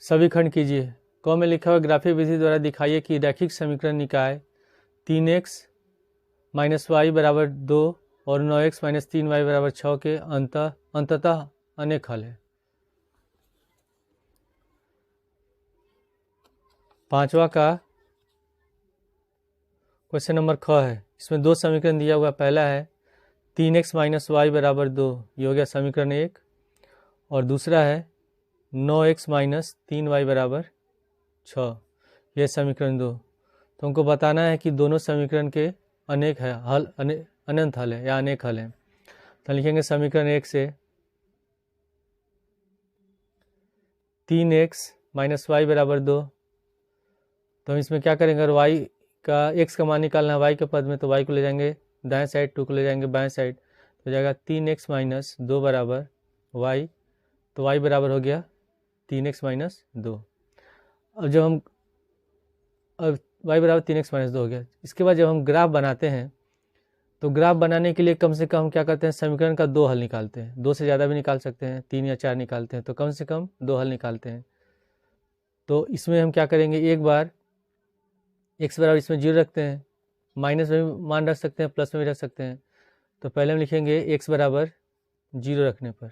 सभी खंड कीजिए। क में लिखा हुआ ग्राफिक विधि द्वारा दिखाइए कि रैखिक समीकरण निकाय 3x माइनस वाई बराबर 2 और 9x माइनस 3y बराबर 6 के अंततः अनेक हल है। 5वां का क्वेश्चन नंबर ख है। इसमें 2 समीकरण दिया हुआ। पहला है 3x माइनस वाई बराबर 2, ये हो गया समीकरण 1, और दूसरा है 9x माइनस 3y बराबर 6, यह समीकरण 2। तो हमको बताना है कि दोनों समीकरण के अनेक है हल, अनंत हल है या अनेक हल है। तो लिखेंगे समीकरण 1 से 3x माइनस वाई बराबर 2, तो हम इसमें क्या करेंगे, अगर y का x का मान निकालना है y के पद में, तो y को ले जाएंगे दाएं साइड, 2 को ले जाएंगे बाएं साइड, तो जाएगा 3x माइनस 2 बराबर y, तो y बराबर हो गया 3x माइनस 2। अब जब हम y बराबर 3x माइनस 2 हो गया। इसके बाद जब हम ग्राफ बनाते हैं तो ग्राफ बनाने के लिए कम से कम क्या करते हैं, समीकरण का 2 हल निकालते हैं। 2 से ज़्यादा भी निकाल सकते हैं, 3 या 4 निकालते हैं, तो कम से कम 2 हल निकालते हैं। तो इसमें हम क्या करेंगे, एक बार x बराबर इसमें 0 रखते हैं, माइनस में भी मान रख सकते हैं, प्लस में भी रख सकते हैं। तो पहले हम लिखेंगे x बराबर 0 रखने पर,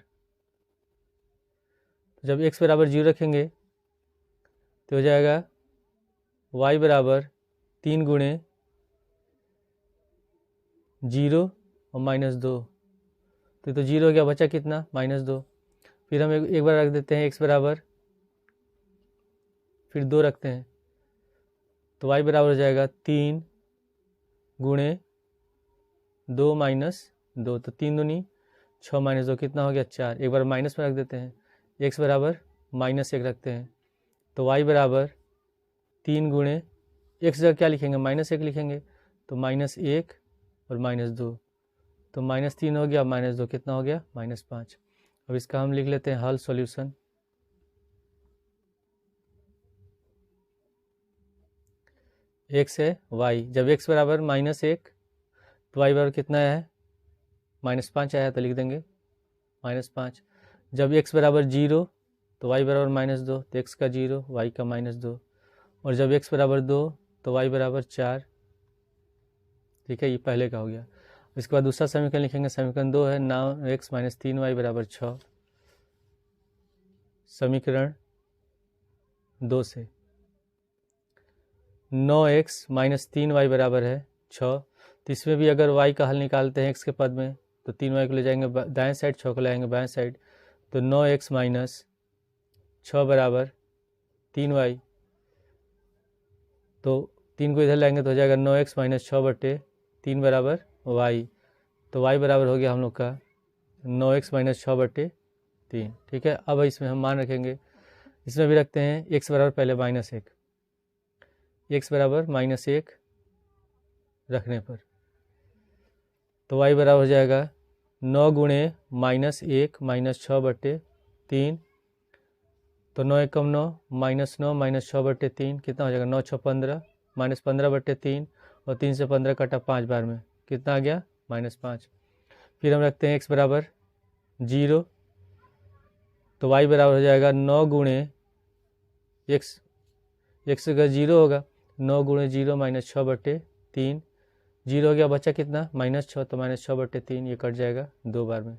जब x बराबर 0 रखेंगे तो हो जाएगा y बराबर 3 गुणे 0 और माइनस 2, तो 0 हो गया, बचा कितना -2। फिर हम एक बार रख देते हैं x बराबर, फिर 2 रखते हैं, तो y बराबर हो जाएगा 3 गुणे 2 माइनस 2, तो 3 दूनी 6 माइनस 2 कितना हो गया 4। एक बार माइनस में रख देते हैं, x बराबर -1 रखते हैं, तो y बराबर 3 गुणे x जगह क्या लिखेंगे, -1 लिखेंगे, तो -1 और -2, तो -3 हो गया, -2 कितना हो गया -5। अब इसका हम लिख लेते हैं हल सॉल्यूशन। x है y, जब x बराबर -1 तो y बराबर कितना है -5 आया, तो लिख देंगे -5। जब x बराबर 0 तो y बराबर -2, तो x का 0 y का -2, और जब x बराबर 2 तो y बराबर 4। ठीक है, ये पहले का हो गया। इसके बाद दूसरा समीकरण लिखेंगे, समीकरण 2 है 9x - 3y बराबर 6। समीकरण 2 से 9x - 3y बराबर है 6। तो इसमें भी अगर y का हल निकालते हैं x के पद में, तो 3y को ले जाएंगे दाएं साइड, 6 को ले जाएंगे बाएं साइड, तो 9x - 6 बराबर 3y। तो 3 को इधर लाएंगे तो हो जाएगा 9x - 6 बटे 3 बराबर y। तो y बराबर हो गया हम लोग का 9x - 6 बटे 3। ठीक है, अब इसमें हम मान रखेंगे, इसमें भी रखते हैं x बराबर पहले -1, x बराबर -1 रखने पर तो y बराबर हो जाएगा 9 गुणे -1 - 6 बटे 3। तो 9 एकम 9 -9 - 6 बटे 3 कितना हो जाएगा, 9 6 15 -15 बटे 3, और 3 से 15 कटा 5 बार में कितना आ गया, -5। फिर हम रखते हैं x बराबर 0, तो y बराबर हो जाएगा 9 गुणे x का 0 होगा, 9 गुणे 0 - 6 बटे 3, 0 हो गया, बचा कितना -6, तो -6 बटे 3 ये कट जाएगा 2 बार में,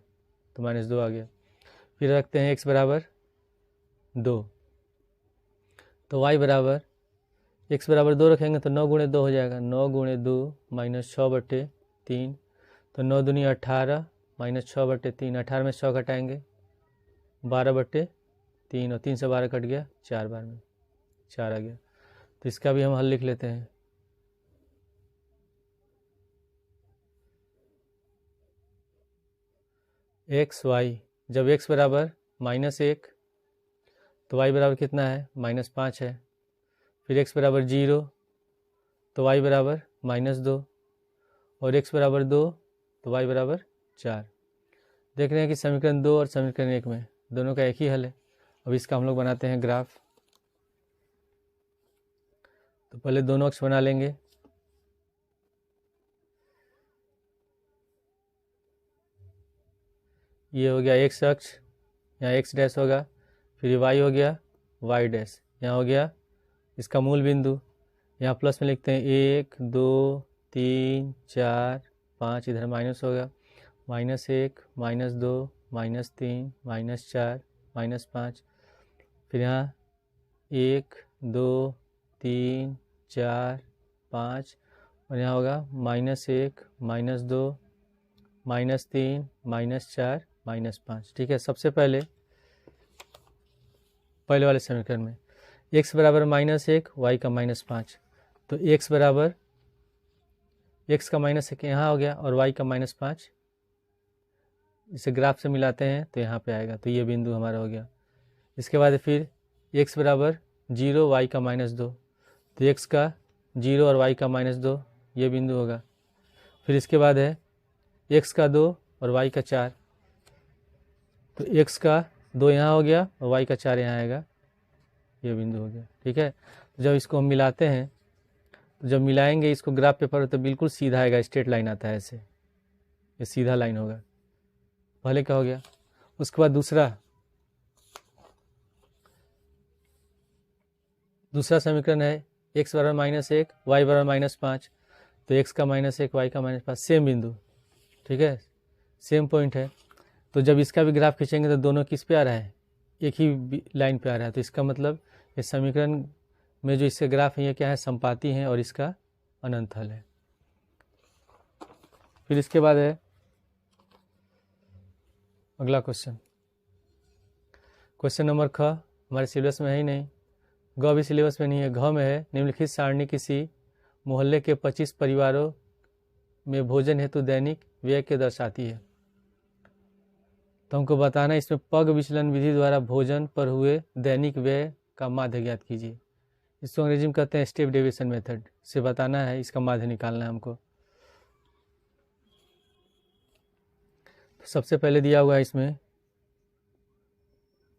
तो -2 आ गया। फिर रखते हैं x बराबर 2, तो y बराबर x बराबर 2 रखेंगे तो 9 गुणे 2 हो जाएगा, 9 गुणे 2 - 6 बटे 3, तो 9 दूनी 18 - 6 बटे 3, 18 में 6 घटाएंगे 12 बटे 3, और 3 से 12 कट गया 4 बार में, 4 आ गया। तो इसका भी हम हल लिख लेते हैं। एक्स वाई, जब x बराबर -1 तो y बराबर कितना है, -5 है। फिर x बराबर 0 तो y बराबर -2, और x बराबर 2 तो y बराबर 4। देख रहे हैं कि समीकरण 2 और समीकरण 1 में दोनों का एक ही हल है। अब इसका हम लोग बनाते हैं ग्राफ। तो पहले दोनों अक्ष बना लेंगे। ये हो गया x अक्ष, यहाँ x डैश होगा, फिर ये y हो गया y डैश, यहाँ हो गया इसका मूल बिंदु। यहाँ प्लस में लिखते हैं 1 2 3 4 5, इधर माइनस होगा, -1 -2 -3 -4 -5। फिर यहाँ 1 2 3 4 5, और यहाँ होगा -1 -2 -3 -4 -5। ठीक है, सबसे पहले वाले समीकरण में x बराबर -1 y का -5, तो x बराबर x का -1 यहाँ हो गया और y का -5, इसे ग्राफ से मिलाते हैं तो यहाँ पे आएगा, तो ये बिंदु हमारा हो गया। इसके बाद फिर x बराबर 0 y का -2, तो x का 0 और y का -2 ये बिंदु होगा। फिर इसके बाद है x का 2 और y का 4, तो x का 2 यहाँ हो गया और y का 4 यहाँ आएगा, ये बिंदु हो गया। ठीक है, तो जब इसको हम मिलाते हैं, तो जब मिलाएंगे इसको ग्राफ पेपर तो बिल्कुल सीधा आएगा, स्ट्रेट लाइन आता है ऐसे, ये सीधा लाइन होगा। पहले क्या हो गया, उसके बाद दूसरा समीकरण है x बराबर -1 y बराबर -5, तो x का -1 y का -5 सेम बिंदु। ठीक है, सेम पॉइंट है। तो जब इसका भी ग्राफ खींचेंगे तो दोनों किस पे आ रहा है, एक ही लाइन पे आ रहा है। तो इसका मतलब इस समीकरण में जो इसके ग्राफ है ये क्या है, समपाती हैं, और इसका अनंत हल है। फिर इसके बाद है अगला क्वेश्चन नंबर ख, हमारे सिलेबस में है ही नहीं, ग भी सिलेबस में नहीं है। घ में है निम्नलिखित सारणी किसी मोहल्ले के 25 परिवारों में भोजन हेतु दैनिक व्यय के दर्शाती है। तो हमको बताना है इसमें पग विचलन विधि द्वारा भोजन पर हुए दैनिक व्यय का माध्य ज्ञात कीजिए। इसको अंग्रेजी में कहते हैं स्टेप डेविएशन मेथड से बताना है, इसका माध्य निकालना है हमको। तो सबसे पहले दिया हुआ है इसमें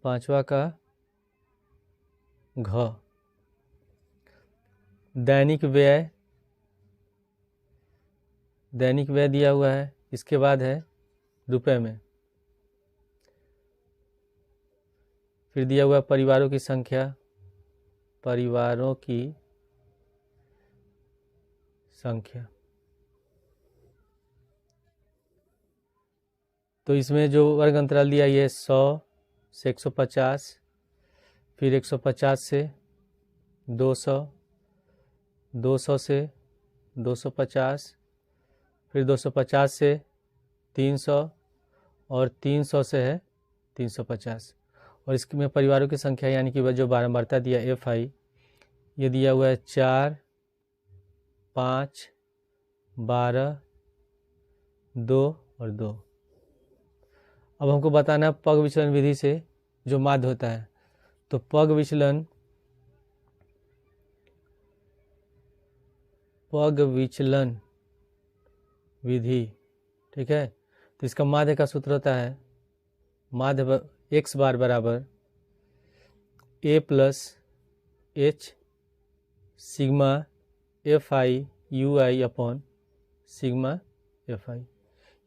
5वां का घ, दैनिक व्यय दिया हुआ है। इसके बाद है रुपए में, फिर दिया हुआ परिवारों की संख्या, परिवारों की संख्या। तो इसमें जो वर्ग अंतराल दिया ये 100 से 150, फिर 150 से 200, 200 से 250, फिर 250 से 300 और 300 से है 350। और इसमें परिवारों की संख्या यानी कि वह जो बारंबारता दिया FI, ये दिया हुआ है 4, 5, 12, 2 और 2। अब हमको बताना पग विचलन विधि से जो माध्य होता है, तो पग विचलन विधि, ठीक है। तो इसका माध्य का सूत्र होता है माध्य x बार बराबर a plus h sigma FI UI upon sigma FI,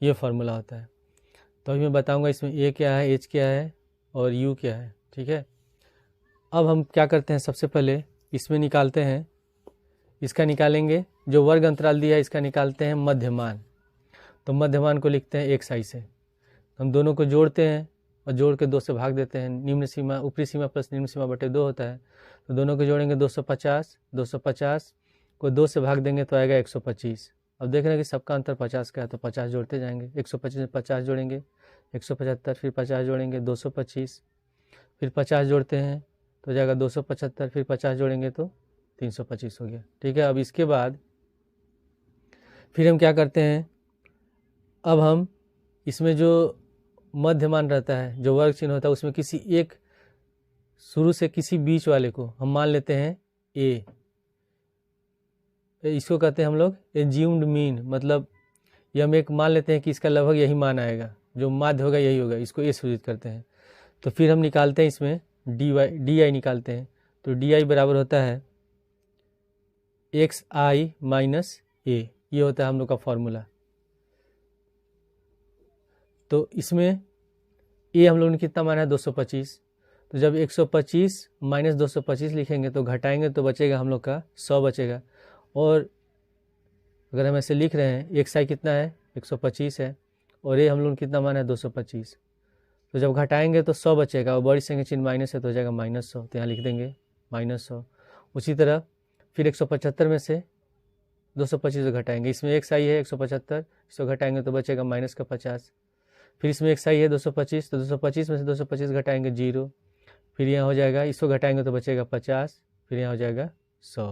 ये फार्मूला होता है। तो अभी मैं बताऊंगा इसमें a क्या है, h क्या है और u क्या है, ठीक है। अब हम क्या करते हैं, सबसे पहले इसमें निकालते हैं, इसका निकालेंगे जो वर्ग अंतराल दिया है, इसका निकालते हैं मध्यमान। तो मध्यमान को लिखते हैं xi से, हम दोनों को जोड़ते हैं और जोड़ के 2 से भाग देते हैं। निम्न सीमा ऊपरी सीमा प्लस निम्न सीमा बटे 2 होता है, तो दोनों को जोड़ेंगे 250, 250 को 2 से भाग देंगे तो आएगा 125। अब देख रहे हैं कि सबका अंतर 50 का है, तो 50 जोड़ते जाएंगे। 125 में 50 जोड़ेंगे 175, फिर 50 जोड़ेंगे 225, फिर 50 जोड़ते हैं तो जाएगा 275, फिर 50 जोड़ेंगे तो 325 हो गया, ठीक है। अब इसके बाद फिर हम क्या करते हैं, अब हम इसमें जो मध्यमान रहता है, जो वर्ग चिन्ह होता है, उसमें किसी एक शुरू से किसी बीच वाले को हम मान लेते हैं a, इसको कहते हैं हम लोग एज्यूम्ड मीन, मतलब ये हम एक मान लेते हैं कि इसका लगभग यही मान आएगा, जो माध्य होगा यही होगा, इसको a सूचित करते हैं। तो फिर हम निकालते हैं इसमें dy निकालते हैं, तो dy बराबर होता है xi माइनस a, ये होता है हम लोग का फॉर्मूला। तो इसमें a हम लोगों ने कितना माना है 225, तो जब 125 माइनस 225 लिखेंगे तो घटाएंगे तो बचेगा हम लोग का 100 बचेगा। और अगर हम ऐसे लिख रहे हैं xi कितना है 125 है और a हम लोग कितना माना है 225, तो जब घटाएंगे तो 100 बचेगा और बड़ी संख्या चिन्ह माइनस है तो हो जाएगा -100, तो यहाँ लिख देंगे -100। उसी तरह फिर 175 में से 225 घटाएंगे, इसमें xi है 175, इसको घटाएंगे तो बचेगा -50। फिर इसमें xi है 225, तो 225 में से 225 घटाएंगे 0, फिर यहाँ हो जाएगा, इसको घटाएंगे तो बचेगा 50, फिर यहाँ हो जाएगा 100,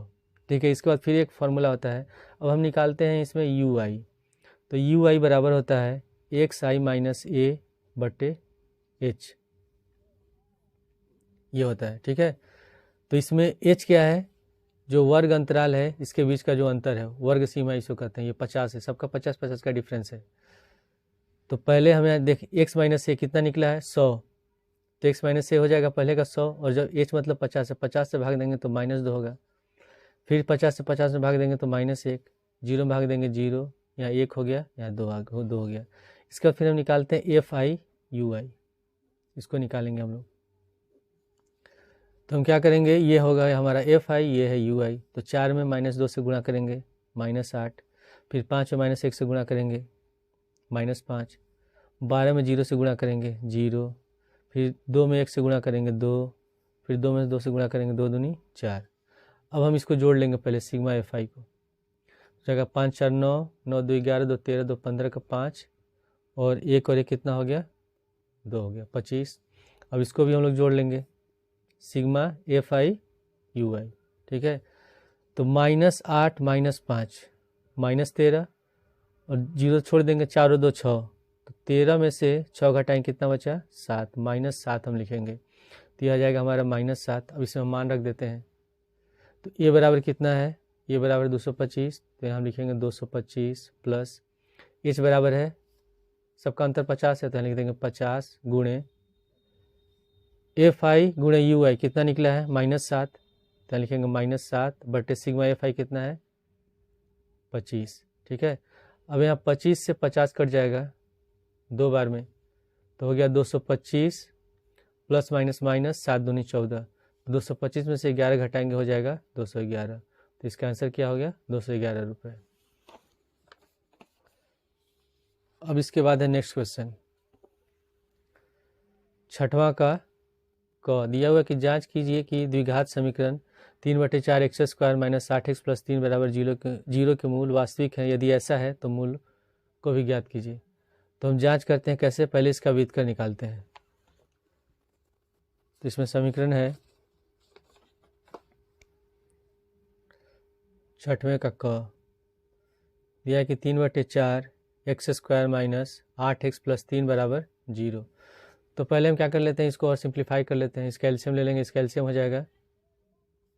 ठीक है। इसके बाद फिर एक फार्मूला होता है, अब हम निकालते हैं इसमें ui, तो ui बराबर होता है xi माइनस a बटे h, ये होता है, ठीक है। तो इसमें h क्या है, जो वर्ग अंतराल है इसके बीच का जो अंतर है, वर्ग सीमा इसको कहते हैं, ये 50 है, सबका 50-50 का डिफरेंस है। तो पहले हमें देख x माइनस ए कितना निकला है 100, तो x माइनस ए हो जाएगा पहले का 100, और जब h मतलब 50 है, 50 से भाग देंगे तो -2 होगा, फिर 50 से 50 में भाग देंगे तो -1, 0 में भाग देंगे 0, यहाँ 1 हो गया, यहाँ 2 हो गया। इसका फिर हम निकालते हैं FI UI, इसको निकालेंगे हम लोग। तो हम क्या करेंगे, ये होगा हमारा FI, ये है UI, तो 4 में -2 से गुणा करेंगे -8, फिर 5 में -1 से गुणा करेंगे -5, 12 में 0 से गुणा करेंगे 0, फिर 2 में 1 से गुणा करेंगे 2, फिर 2 में 2 से गुणा करेंगे 2 दूनी 4। अब हम इसको जोड़ लेंगे पहले सिग्मा FI को, जगह 5 4 9, 9 2 11, 2 13, 2 15 का 5, और 1 और 1 कितना हो गया 2 हो गया 25। अब इसको भी हम लोग जोड़ लेंगे सिग्मा FI UI, ठीक है। तो -8 -5 -13, और 0 छोड़ देंगे, 4 और 2 6, तो 13 में से 6 घटाएंगे कितना बचा 7, -7 हम लिखेंगे, तो यह आ जाएगा हमारा -7। अब इसमें मान रख देते हैं, तो ये बराबर कितना है, ये बराबर 225, तो यहाँ हम लिखेंगे 225 प्लस h बराबर है, सबका अंतर 50 है तो यहाँ लिख देंगे 50 गुणे FI गुणे UI कितना निकला है -7, तो यहाँ लिखेंगे -7 बटे सिग्मा FI कितना है 25, ठीक है। अब यहाँ 25 से 50 कट जाएगा 2 बार में, तो हो गया 225, प्लस माइनस माइनस, 7 दूनी 14, 225 में से 11 घटाएंगे हो जाएगा 211। तो इसका आंसर क्या हो गया 211 रुपये। अब इसके बाद है नेक्स्ट क्वेश्चन, छठवां का दिया हुआ कि जांच कीजिए कि द्विघात समीकरण 3/4 x square minus 8x plus 3 बराबर जीरो के मूल वास्तविक हैं। यदि ऐसा है तो मूल को भी ज्ञात कीजिए। तो हम जांच करते हैं कैसे, पहले इसका व्युत्क्रम निकालते हैं। तो इसमें समीकरण है छठवें का दिया है कि 3/4 x square minus 8x plus 3 बराबर 0। तो पहले हम क्या कर लेते हैं, इसको और सिंप्लीफाई कर लेते हैं। इसका एलसीएम ले लेंगे, इसका एलसीएम हो जाएगा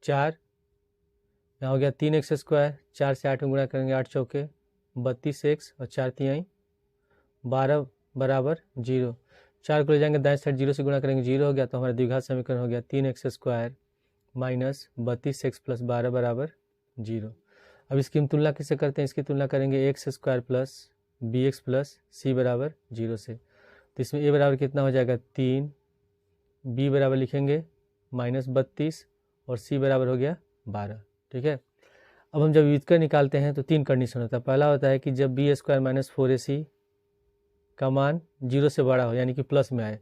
4, यहाँ हो गया 3x स्क्वायर, 4 से 8 में गुणा करेंगे 8 चौके 32x और 4 तिहाई 12 बराबर 0। 4 को ले जाएंगे दाएं साइड, 0 से गुणा करेंगे 0 हो गया। तो हमारा द्विघात समीकरण हो गया 3x square minus 32x plus 12 बराबर 0। अब इसकी हम तुलना किससे करते हैं, इसकी तुलना करेंगे x square plus b x plus c बराबर 0 से। तो इसमें ए बराबर कितना हो जाएगा 3, बी बराबर लिखेंगे -32 और सी बराबर हो गया 12। ठीक है। अब हम जब व्युत्क्रम निकालते हैं तो 3 कंडीशन होता है। पहला होता है कि जब बी स्क्वायर माइनस 4ac का मान 0 से बड़ा हो, यानी कि प्लस में आए,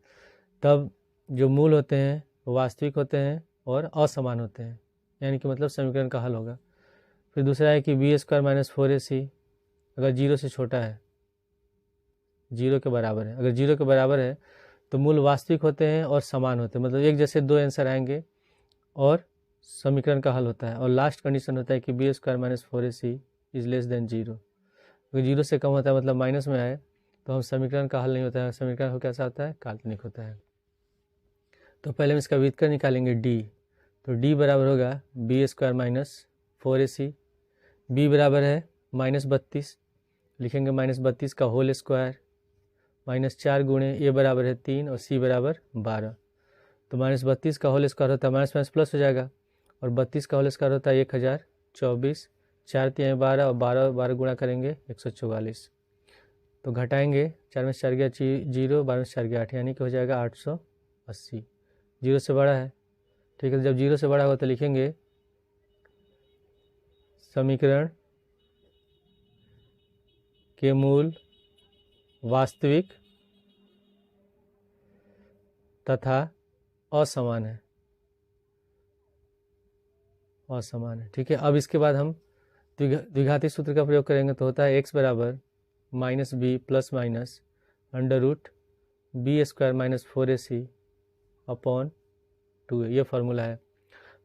तब जो मूल होते हैं वो वास्तविक होते हैं और असमान होते हैं, यानी कि मतलब समीकरण का हल होगा। फिर दूसरा है कि बी स्क्वायर माइनस 4ac अगर 0 से छोटा है, 0 के बराबर है, अगर 0 के बराबर है तो मूल वास्तविक होते हैं और समान होते हैं, मतलब एक जैसे दो आंसर आएंगे और समीकरण का हल होता है। और लास्ट कंडीशन होता है कि B square minus 4ac is less than 0। अगर 0 से कम होता है मतलब माइनस में आए तो हम समीकरण का हल नहीं होता है, समीकरण कैसा होता है, काल्पनिक होता है। तो पहले हम इसका व्युत्क्रम निकालेंगे d। तो d बराबर होगा B square minus 4ac, b बराबर है -32, लिखेंगे -32 का होल स्क्वायर -4 गुणे a बराबर है 3 और c बराबर 12। तो -32 का होल स्क्वायर होता है माइनस माइनस प्लस हो जाएगा, और 32 का होल स्क्वायर होता है 1024, 4 तिहाई 12 और 12 12 गुणा करेंगे 144। तो घटाएंगे, 4 में 4 गया 0, 12 में 4 गया 8, यानी कि हो जाएगा 880। 0 से बड़ा है। ठीक है। जब 0 से बड़ा होगा तो लिखेंगे समीकरण के मूल वास्तविक तथा असमान है, असमान है। ठीक है। अब इसके बाद हम द्विघाती सूत्र का प्रयोग करेंगे। तो होता है x बराबर -b plus minus under root B square minus 4ac upon 2a, ये फार्मूला है।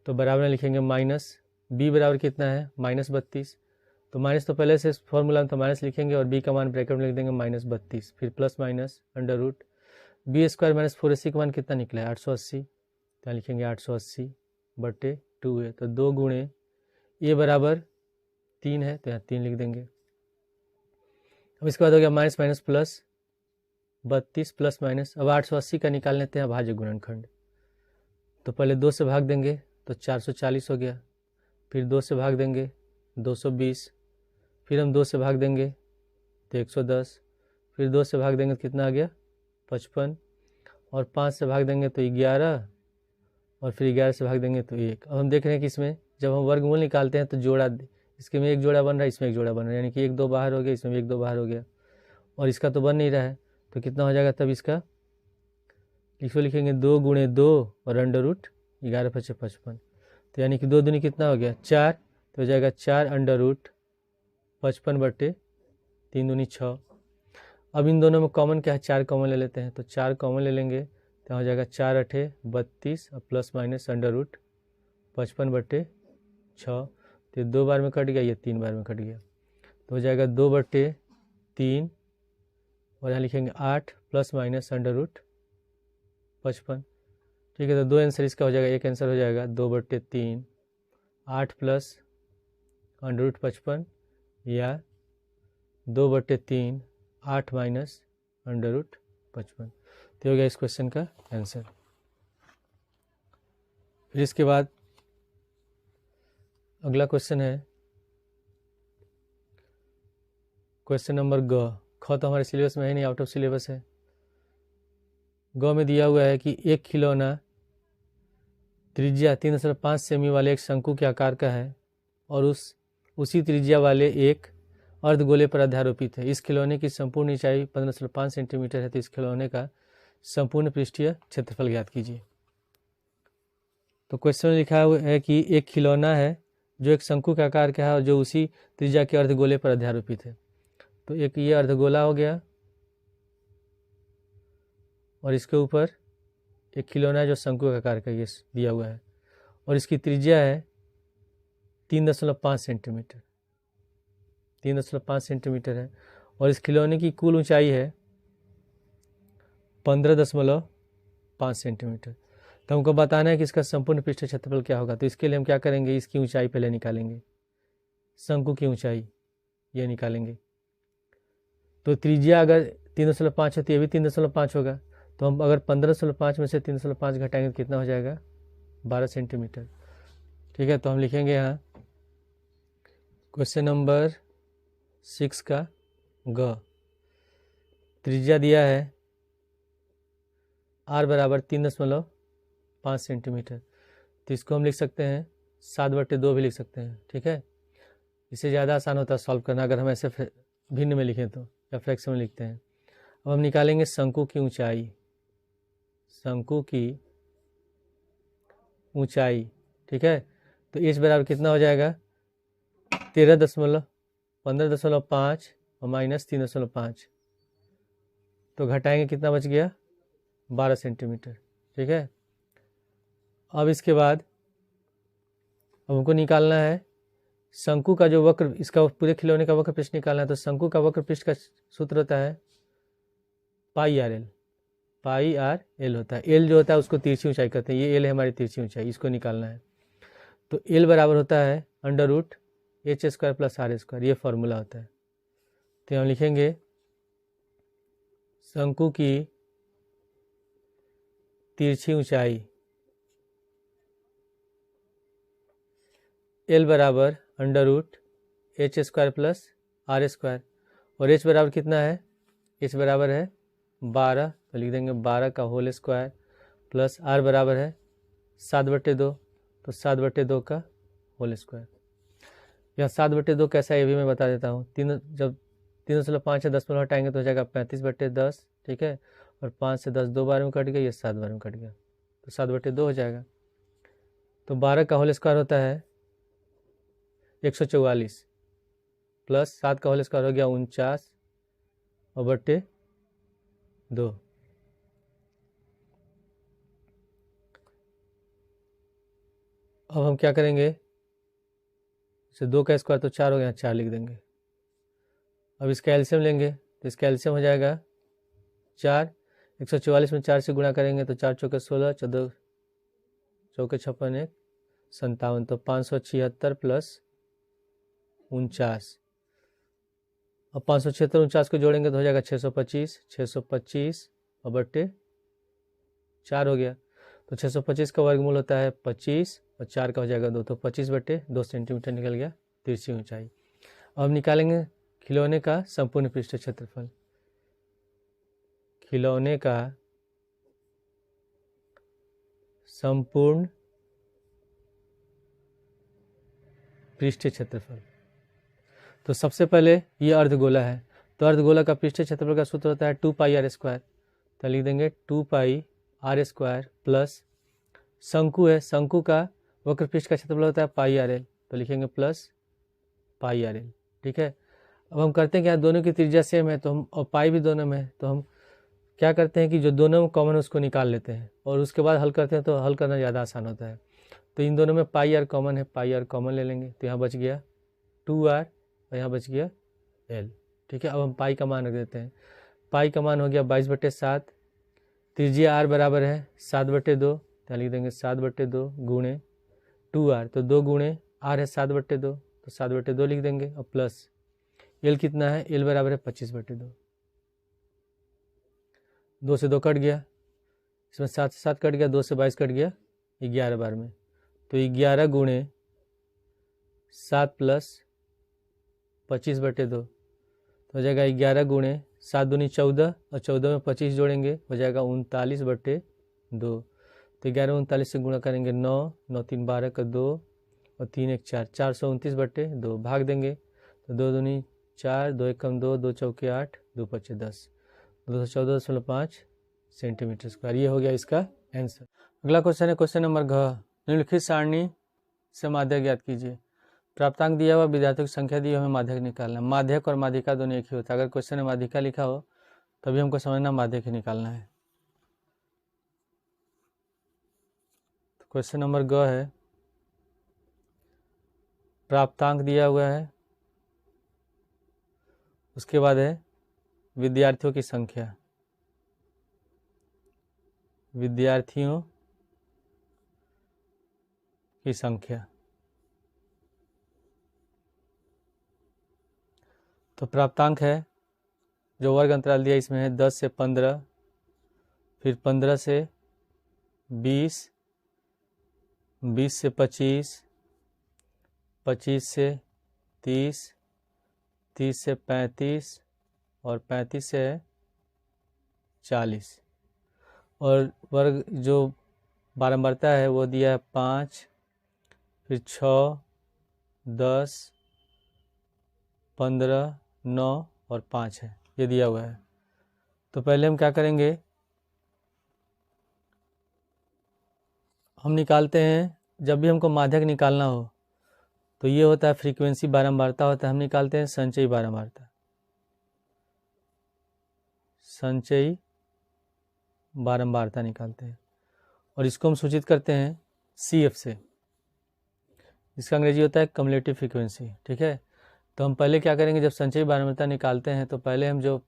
तो बराबर में लिखेंगे माइनस b बराबर कितना है -32, तो माइनस तो पहले से फॉर्मूला में तो माइनस लिखेंगे और b का मान ब्रैकेट में लिख देंगे -32, फिर plus minus under root B square minus 4ac का मान कितना निकला है 880, तो लिखेंगे 880/2a। तो 2 गुणे a बराबर 3 है तो यहाँ 3 लिख देंगे। अब इसके बाद हो गया minus minus plus 32 plus minus. अब 880 का निकाल लेते हैं भाज्य गुणनखंड। तो पहले 2 से भाग देंगे तो 440 हो गया, फिर 2 से भाग देंगे 220, फिर हम 2 से भाग देंगे तो 110, फिर 2 से भाग देंगे तो कितना आ गया 55, और 5 से भाग देंगे तो 11, और फिर 11 से भाग देंगे तो 1। अब हम देख रहे हैं कि इसमें जब हम वर्गमूल निकालते हैं तो जोड़ा, इसके में एक जोड़ा बन रहा है, इसमें एक जोड़ा बन रहा है, यानी कि 1 2 बाहर हो गया, इसमें भी 1 2 बाहर हो गया, और इसका तो बन नहीं रहा है। तो कितना हो जाएगा तब इसका, इसको लिखेंगे 2 गुणे 2 और अंडर रूट 11 × 55। तो यानी कि 2 दूनी कितना हो गया 4, तो हो जाएगा 4 अंडर रूट 55/3 दूनी 6। अब इन दोनों में कॉमन क्या है, 4 कॉमन ले लेते हैं। तो 4 कॉमन ले लेंगे तो हो जाएगा 4 8 32 और प्लस माइनस अंडर रूट 55/6। तो 2 बार में कट गया, ये 3 बार में कट गया, तो हो जाएगा 2/3, और यहाँ लिखेंगे 8 प्लस माइनस अंडर रूट 55। ठीक है। तो 2 आंसर इसका हो जाएगा, एक आंसर हो जाएगा 2/3 8 प्लस अंडर रूट 55, या 2/3 8 माइनस अंडर रूट 55। तो हो गया इस क्वेश्चन का आंसर। फिर इसके बाद अगला क्वेश्चन है क्वेश्चन नंबर ग। ख तो हमारे सिलेबस में है नहीं, आउट ऑफ सिलेबस है। ग में दिया हुआ है कि एक खिलौना त्रिज्या 3.5 सेमी वाले एक शंकु के आकार का है और उसी त्रिज्या वाले एक अर्धगोले पर अध्यारोपित है। इस खिलौने की संपूर्ण ऊंचाई 15.5 सेंटीमीटर है। तो इस खिलौने का संपूर्ण पृष्ठीय क्षेत्रफल ज्ञात कीजिए। तो क्वेश्चन में लिखा हुआ है कि एक खिलौना है जो एक शंकु के आकार का है और जो उसी त्रिज्या के अर्धगोले पर अध्यारोपित है। तो एक ये अर्धगोला हो गया और इसके ऊपर एक खिलौना है जो शंकु के आकार का ये दिया हुआ है और इसकी त्रिज्या है 3.5 सेंटीमीटर। 3.5 सेंटीमीटर है और इस खिलौने की कुल ऊंचाई है 15.5 सेंटीमीटर। तो हमको बताना है कि इसका संपूर्ण पृष्ठ क्षेत्रफल क्या होगा। तो इसके लिए हम क्या करेंगे, इसकी ऊंचाई पहले निकालेंगे, शंकु की ऊंचाई ये निकालेंगे। तो त्रिज्या अगर 3.5 है तो ये भी 3.5 होगा। तो हम अगर 15.5 में से 3.5 घटाएंगे तो कितना हो जाएगा, 12 सेंटीमीटर। ठीक है, तो हम लिखेंगे यहाँ क्वेश्चन नंबर 6 का ग, त्रिज्या दिया है r बराबर 3.5 सेंटीमीटर। तो इसको हम लिख सकते हैं 7/2 भी लिख सकते हैं। ठीक है, इससे ज़्यादा आसान होता है सॉल्व करना अगर हम ऐसे भिन्न में लिखें तो, या फ्रैक्शन में लिखते हैं। अब हम निकालेंगे शंकु की ऊंचाई। शंकु की ऊंचाई, ठीक है, तो h बराबर कितना हो जाएगा, 15.5 और माइनस 3.5, तो घटाएंगे कितना बच गया, 12 सेंटीमीटर। ठीक है, अब इसके बाद अब हमको निकालना है शंकु का जो वक्र, इसका पूरे खिलौने का वक्र पृष्ठ निकालना है। तो शंकु का वक्र पृष्ठ का सूत्र होता है पाई आर एल होता है। एल जो होता है उसको तिरछी ऊंचाई कहते हैं, ये एल है हमारी तिरछी ऊंचाई, इसको निकालना है। तो एल बराबर होता है √h² + r², ये फॉर्मूला होता है। तो हम लिखेंगे शंकु की तिरछी ऊंचाई एल बराबर √h² + r², और h बराबर कितना है, h बराबर है 12, तो लिख देंगे 12 का होल स्क्वायर प्लस r बराबर है 7/2, तो 7/2 का होल स्क्वायर। यह 7/2 कैसा है ये भी मैं बता देता हूँ। जब 3.5 से 10 हटाएंगे तो हो जाएगा 35/10। ठीक है, और 5 से 10 2 बार में कट गया, ये 7 बार में कट गया, तो 7/2 हो जाएगा। तो 12 का होल स्क्वायर होता है 144 प्लस 7 का होल स्क्वायर हो गया 49 और बट्टे 2। अब हम क्या करेंगे, इसे 2 का स्क्वायर तो 4 हो गया, 4 लिख देंगे। अब इसका एलसीएम लेंगे तो इसका एलसीएम हो जाएगा 4, 144 में 4 से गुणा करेंगे तो 4 चौके 16, 14 चौके 56, 1 57, तो 576 प्लस 49। अब 576 49 को जोड़ेंगे तो हो जाएगा 625, 625 और बट्टे 4 हो गया। तो 625 का वर्गमूल होता है 25 और 4 का हो जाएगा 2, तो 25/2 सेंटीमीटर निकल गया तिरछी ऊंचाई। अब निकालेंगे खिलौने का संपूर्ण पृष्ठ क्षेत्रफल। खिलौने का संपूर्ण पृष्ठ क्षेत्रफल। तो सबसे पहले ये अर्धगोला है, तो अर्धगोला का पृष्ठ क्षेत्रफल का सूत्र होता है 2πr²। तो लिख देंगे 2πr² प्लस शंकु है, शंकु का वक्र पृष्ठ का क्षेत्रफल होता है πrl, तो लिखेंगे प्लस πrl। ठीक है, अब हम करते हैं कि यहाँ दोनों की त्रिज्या सेम है, तो हम और पाई भी दोनों में है, तो हम क्या करते हैं कि जो दोनों में कॉमन है उसको निकाल लेते हैं और उसके बाद हल करते हैं, तो हल करना ज़्यादा आसान होता है। तो इन दोनों में πr कॉमन है, πr कॉमन ले लेंगे, तो यहाँ बच गया 2r और यहाँ बच गया l। ठीक है, अब हम पाई का मान रख देते हैं। पाई का मान हो गया 22/7, त्रिज्या r बराबर है 7/2, तो लिख देंगे 7/2 गुणे 2r, तो 2 गुणे r है 7/2, तो 7/2 लिख देंगे। और प्लस l कितना है, l बराबर है 25/2, 2 से 2 कट गया, इसमें 7 से 7 कट गया, 2 से 22 कट गया 11 बार में, तो 11 गुणे 7 प्लस 25/2, तो हो जाएगा 11 गुणे 7 दूनी 14 और 14 में 25 जोड़ेंगे हो जाएगा 39/2। तो 11 39 से गुणा करेंगे 9, 9 3 12 का 2 और 3 1 4, 429/2 भाग देंगे तो 2 दूनी 4, 2 1 2, 2 चौके 8, 2 5 10, 214.5 सेंटीमीटर स्क्वायर। ये हो गया इसका आंसर। अगला क्वेश्चन है क्वेश्चन नंबर घ। निम्नलिखित सारणी से माध्यक ज्ञात कीजिए। प्राप्तांक दिया हुआ, विद्यार्थियों की संख्या दी हुई, हमें माध्यक निकालना। माध्यक और माध्यिका दोनों एक ही होता है। अगर क्वेश्चन में माध्यिका लिखा हो तभी हमको समझना माध्यक ही निकालना है। तो क्वेश्चन नंबर ग है, प्राप्तांक दिया हुआ है, उसके बाद है विद्यार्थियों की संख्या, विद्यार्थियों की संख्या। तो प्राप्तांक है जो वर्ग अंतराल दिया इसमें है 10 से 15, फिर 15 से 20, 20 से 25, 25 से 30, 30 से 35 और 35 से 40। और वर्ग जो बारंबारता है वो दिया है 5, फिर 6, 10, 15, 9 और 5 है, ये दिया हुआ है। तो पहले हम क्या करेंगे, हम निकालते हैं, जब भी हमको माध्यक निकालना हो तो ये होता है फ्रीक्वेंसी बारंबारता होता है, हम निकालते हैं संचयी बारंबारता, संचयी बारंबारता निकालते हैं और इसको हम सूचित करते हैं CF से। इसका अंग्रेजी होता है कम्युलेटिव फ्रीक्वेंसी। ठीक है, तो हम पहले क्या करेंगे, जब संचयी बारंबारता निकालते हैं तो पहले हम जो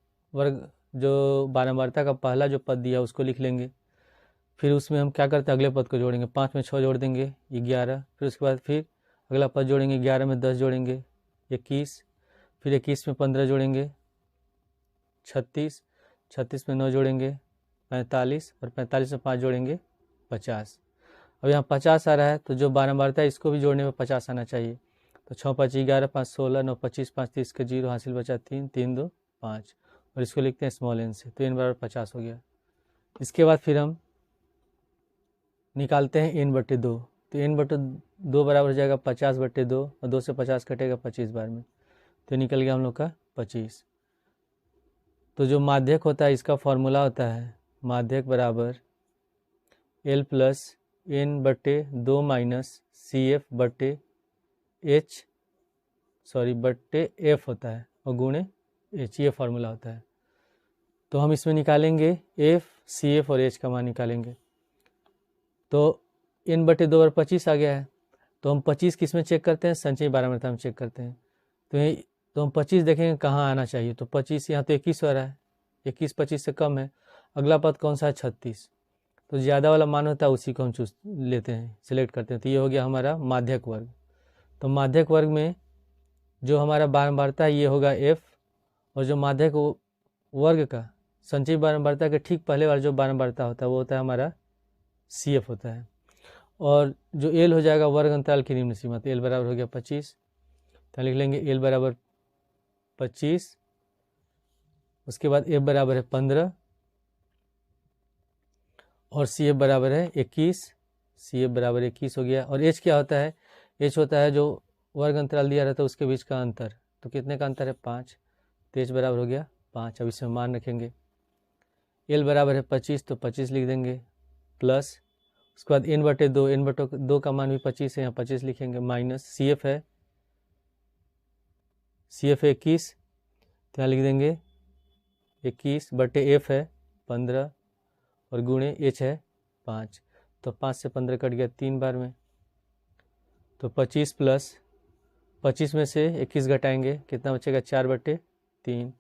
बारंबारता का पहला जो पद दिया उसको लिख लेंगे। फिर उसमें हम क्या करते हैं, अगले पद को जोड़ेंगे। 5 में 6 जोड़ देंगे 11, फिर उसके बाद फिर अगला पद जोड़ेंगे, 11 में 10 जोड़ेंगे 21, फिर 21 में 15 जोड़ेंगे 36, 36 में 9 जोड़ेंगे 45 और 45 में 5 जोड़ेंगे 50। अब यहाँ 50 आ रहा है तो जो बारंबारता है इसको भी जोड़ने में 50 आना चाहिए। तो 6 5 11, 5 16, 9 25, 5 30 के 0 हासिल बचा 3, 3 2 5 और इसको लिखते हैं स्मॉल n से। तो n बराबर 50 हो गया। इसके बाद फिर हम निकालते हैं n/2। तो n/2 बराबर हो जाएगा 50/2 और 2 से 50 कटेगा 25 बार में, तो निकल गया हम लोग का 25। तो जो माध्यक होता है इसका फॉर्मूला होता है माध्यक बराबर L + n/2 माइनस CF/f होता है और गुणे h, ये फार्मूला होता है। तो हम इसमें निकालेंगे f, CF और h का मान निकालेंगे। तो n/2 बराबर 25 आ गया है। तो हम 25 किस में चेक करते हैं, संचयी बारंबारता में चेक करते हैं। तो हम 25 देखेंगे कहाँ आना चाहिए। तो 25 यहाँ तो 21 हो रहा है, 21 25 से कम है। अगला पद कौन सा है, 36। तो ज़्यादा वाला मान होता है उसी को हम लेते हैं, सिलेक्ट करते हैं। तो ये हो गया हमारा माध्यक वर्ग। तो माध्यक वर्ग में जो हमारा बारंबारता है ये होगा f, और जो माध्यक वर्ग का संचयी बारंबारता के ठीक पहले वाला जो बारंबारता होता है वो होता है हमारा CF होता है। और जो L हो जाएगा वर्ग अंतराल की निम्न सीमा। तो L बराबर हो गया 25। तो लिख लेंगे L बराबर 25। उसके बाद F बराबर है 15 और CF बराबर है 21। CF बराबर 21 हो गया। और H क्या होता है, H होता है जो वर्ग अंतराल दिया रहता है उसके बीच का अंतर। तो कितने का अंतर है, 5। तो H बराबर हो गया 5। अब इसमें मान रखेंगे। L बराबर है 25, तो 25 लिख देंगे प्लस, उसके बाद n/2, n/2 का मान भी 25 है, यहाँ 25 लिखेंगे, माइनस CF है 21, तो यहाँ लिख देंगे 21/f है 15 और गुणे h है 5। तो 5 से 15 कट गया 3 बार में। तो 25 प्लस 25 में से 21 घटाएंगे, कितना बचेगा, 4/3।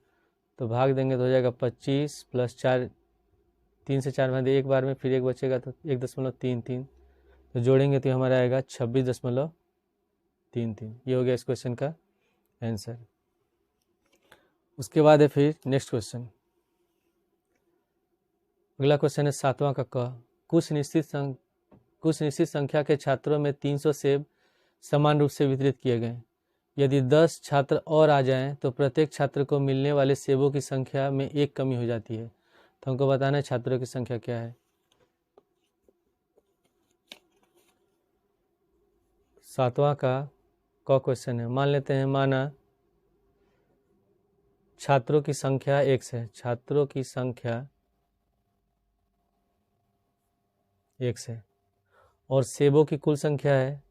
तो भाग देंगे तो हो जाएगा 25 प्लस 4, 3 से 4 भाग 1 बार में, फिर 1 बचेगा तो 1.33। तो जोड़ेंगे तो हमारा आएगा 26.33। ये हो गया इस क्वेश्चन का आंसर। उसके बाद है फिर नेक्स्ट क्वेश्चन। अगला क्वेश्चन है 7वां का क। कुछ निश्चित संख्या के छात्रों में 300 सेब समान रूप से वितरित किए गए। यदि 10 छात्र और आ जाएं तो प्रत्येक छात्र को मिलने वाले सेबों की संख्या में एक कमी हो जाती है। तो हमको बताना है छात्रों की संख्या क्या है। 7वां का क्वेश्चन है। मान लेते हैं, माना छात्रों की संख्या x है, छात्रों की संख्या x है और सेबों की कुल संख्या है,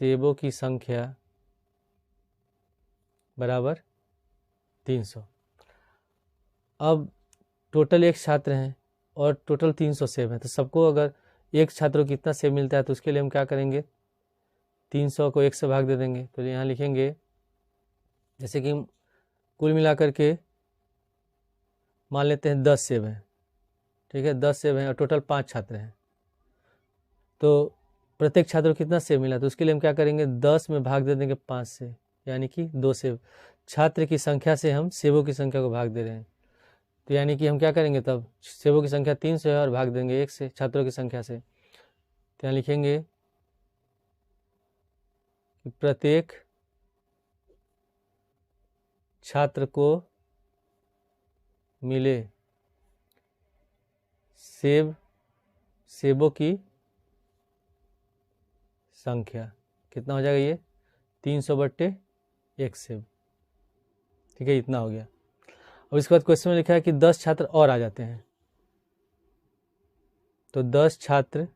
सेबों की संख्या बराबर 300। अब टोटल एक छात्र हैं और टोटल 300 सेब हैं, तो सबको अगर एक छात्र को कितना सेब मिलता है तो उसके लिए हम क्या करेंगे, 300 को 1 से भाग दे देंगे। तो यहाँ लिखेंगे जैसे कि कुल मिलाकर के मान लेते हैं 10 सेब हैं, ठीक है, 10 सेब हैं और टोटल 5 छात्र हैं, तो प्रत्येक छात्र को कितना सेब मिला, तो उसके लिए हम क्या करेंगे, 10 में भाग दे देंगे 5 से, यानी कि 2 सेब। छात्र की संख्या से हम सेबों की संख्या को भाग दे रहे हैं, तो यानी कि हम क्या करेंगे, तब सेबों की संख्या 300 है और भाग देंगे 1 से छात्रों की संख्या से। तो यहाँ लिखेंगे कि प्रत्येक छात्र को मिले सेबों की संख्या कितना हो जाएगा, ये 300/1 सेब, ठीक है, इतना हो गया। और इसके बाद क्वेश्चन में लिखा है कि 10 छात्र और आ जाते हैं, तो 10 छात्र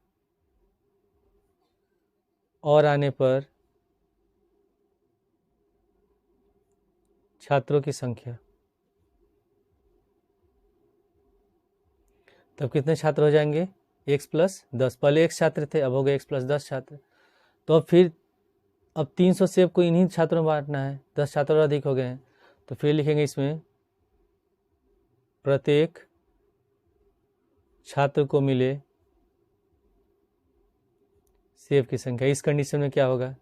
और आने पर छात्रों की संख्या, तब कितने छात्र हो जाएंगे, x + 10। पहले x छात्र थे, अब हो गए x + 10 छात्र। तो अब 300 सेब को इन्हीं छात्रों में बांटना है, 10 छात्र और अधिक हो गए हैं, तो फिर लिखेंगे इसमें प्रत्येक छात्र को मिले सेब की संख्या। इस कंडीशन में क्या होगा,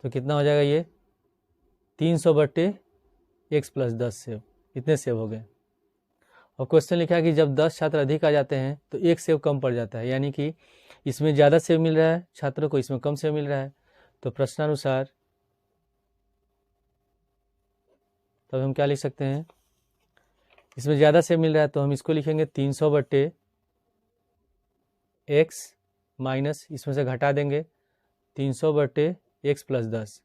तो कितना हो जाएगा, ये 300/x + 10 सेब, इतने सेब हो गए। और क्वेश्चन लिखा है कि जब 10 छात्र अधिक आ जाते हैं तो एक सेब कम पड़ जाता है, यानी कि इसमें ज़्यादा सेब मिल रहा है छात्रों को, इसमें कम सेब मिल रहा है। तो प्रश्नानुसार तब हम क्या लिख सकते हैं, इसमें ज़्यादा सेब मिल रहा है तो हम इसको लिखेंगे 300/x माइनस, इसमें से घटा देंगे 300/x + 10।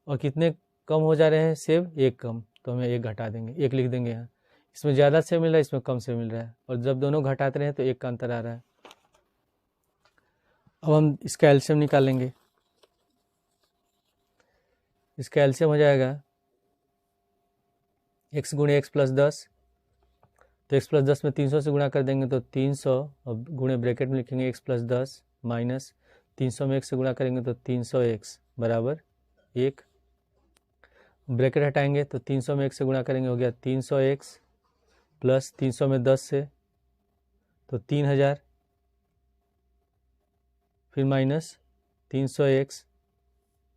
और कितने कम हो जा रहे हैं सेब, एक कम, तो हमें एक घटा देंगे, एक लिख देंगे यहाँ। इसमें ज़्यादा सेब मिल रहा है, इसमें कम सेब मिल रहा है, और जब दोनों घटाते रहे तो एक का अंतर आ रहा है। अब हम इसका एलसीएम निकालेंगे, इसका एलसीएम हो जाएगा x × x + 10, तो x + 10 में 300 से गुणा कर देंगे तो 300, और गुणे ब्रैकेट में लिखेंगे x + 10 माइनस 300 में 1 से गुणा करेंगे तो 300x बराबर 1, ब्रैकेट हटाएंगे तो 300 में 1 से गुणा करेंगे, हो गया 300x प्लस 300 में 10 से तो 3000, फिर माइनस 300x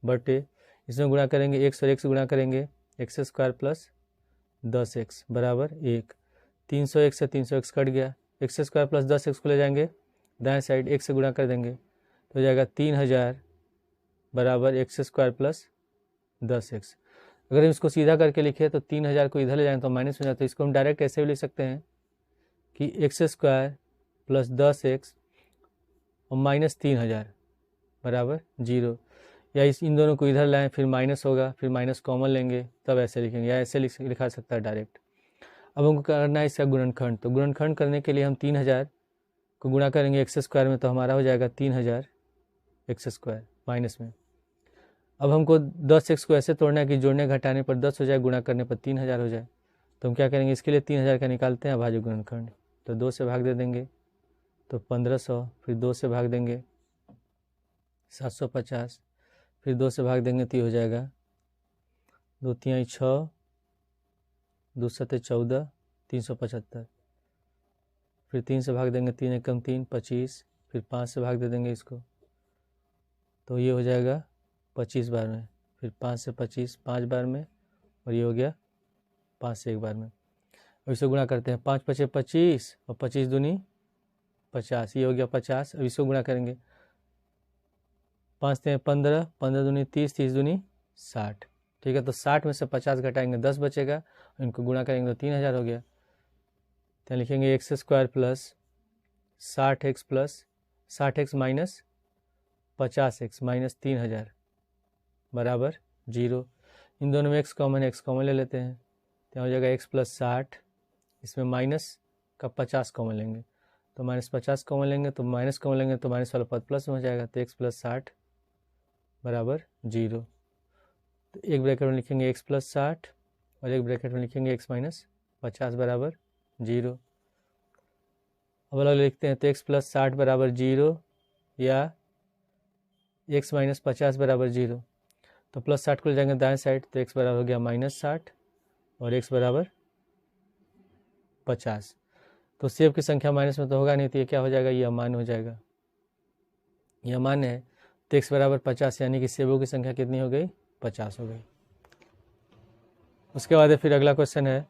बटे इसमें गुणा करेंगे x और x गुणा करेंगे x² + 10x बराबर 1। 300x से 300x कट गया, x² + 10x को ले जाएंगे दाएं साइड, 1 से गुणा कर देंगे तो हो जाएगा 3000 बराबर x² + 10x। अगर हम इसको सीधा करके लिखे तो 3000 को इधर ले जाएंगे तो माइनस हो जाता है, तो इसको हम डायरेक्ट ऐसे भी लिख सकते हैं कि x² + 10x और माइनस 3000 बराबर 0, या इन दोनों को इधर लाएं फिर माइनस होगा, फिर माइनस कॉमन लेंगे तब ऐसे लिखेंगे, या ऐसे लिखा सकता है डायरेक्ट। अब हमको करना है इसका गुणनखंड, तो गुणनखंड करने के लिए हम 3000 को गुणा करेंगे x² में, तो हमारा हो जाएगा 3000 x² माइनस में। अब हमको 10x को ऐसे तोड़ना है कि जोड़ने घटाने पर 10 हो जाए, गुणा करने पर 3000 हो जाए, तो हम क्या करेंगे, इसके लिए 3000 का निकालते हैं अभाज्य गुणनखंड, तो 2 से भाग दे देंगे तो 1500, फिर 2 से भाग देंगे 750, फिर 2 से भाग देंगे तो ये हो जाएगा 2 × 6, 2 × 7 14, 375, फिर 3 से भाग देंगे 3 × 1 3 25, फिर 5 से भाग दे देंगे इसको, तो ये हो जाएगा 25 बार में, फिर 5 से 25 5 बार में, और ये हो गया 5 से 1 बार में। अब इसको गुणा करते हैं, 5 × 5 = 25 और 25 दूनी 50, ये हो गया 50। अब इसको गुणा करेंगे 5 3 15, 15 दूनी 30, 30 दूनी 60। ठीक है, तो 60 में से 50 घटाएंगे 10 बचेगा, इनको गुणा करेंगे तो 3000 हो गया। तो लिखेंगे x square plus 60x minus 50x minus 3000 बराबर 0। इन दोनों में x कॉमन ले लेते हैं, तो हो जाएगा x प्लस 60, इसमें माइनस का 50 कॉमन लेंगे तो माइनस 50 कॉमन लेंगे तो माइनस कॉमन लेंगे तो माइनस वाला पद प्लस में हो जाएगा, तो x प्लस 60 बराबर 0। तो एक ब्रैकेट में लिखेंगे x प्लस 60 और एक ब्रैकेट में लिखेंगे x माइनस 50 बराबर 0। अब अलग लिखते हैं, तो x प्लस 60 बराबर 0 या x माइनस 50 बराबर 0। तो प्लस 60 को ले जाएंगे दाएं साइड, तो x बराबर हो गया माइनस 60 और x बराबर 50। तो सेब की संख्या माइनस में तो होगा नहीं, तो ये क्या हो जाएगा, ये अमान्य हो जाएगा, ये अमान्य है। तो x बराबर 50 यानी कि सेबों की संख्या कितनी हो गई, 50 हो गई। उसके बाद फिर अगला क्वेश्चन है,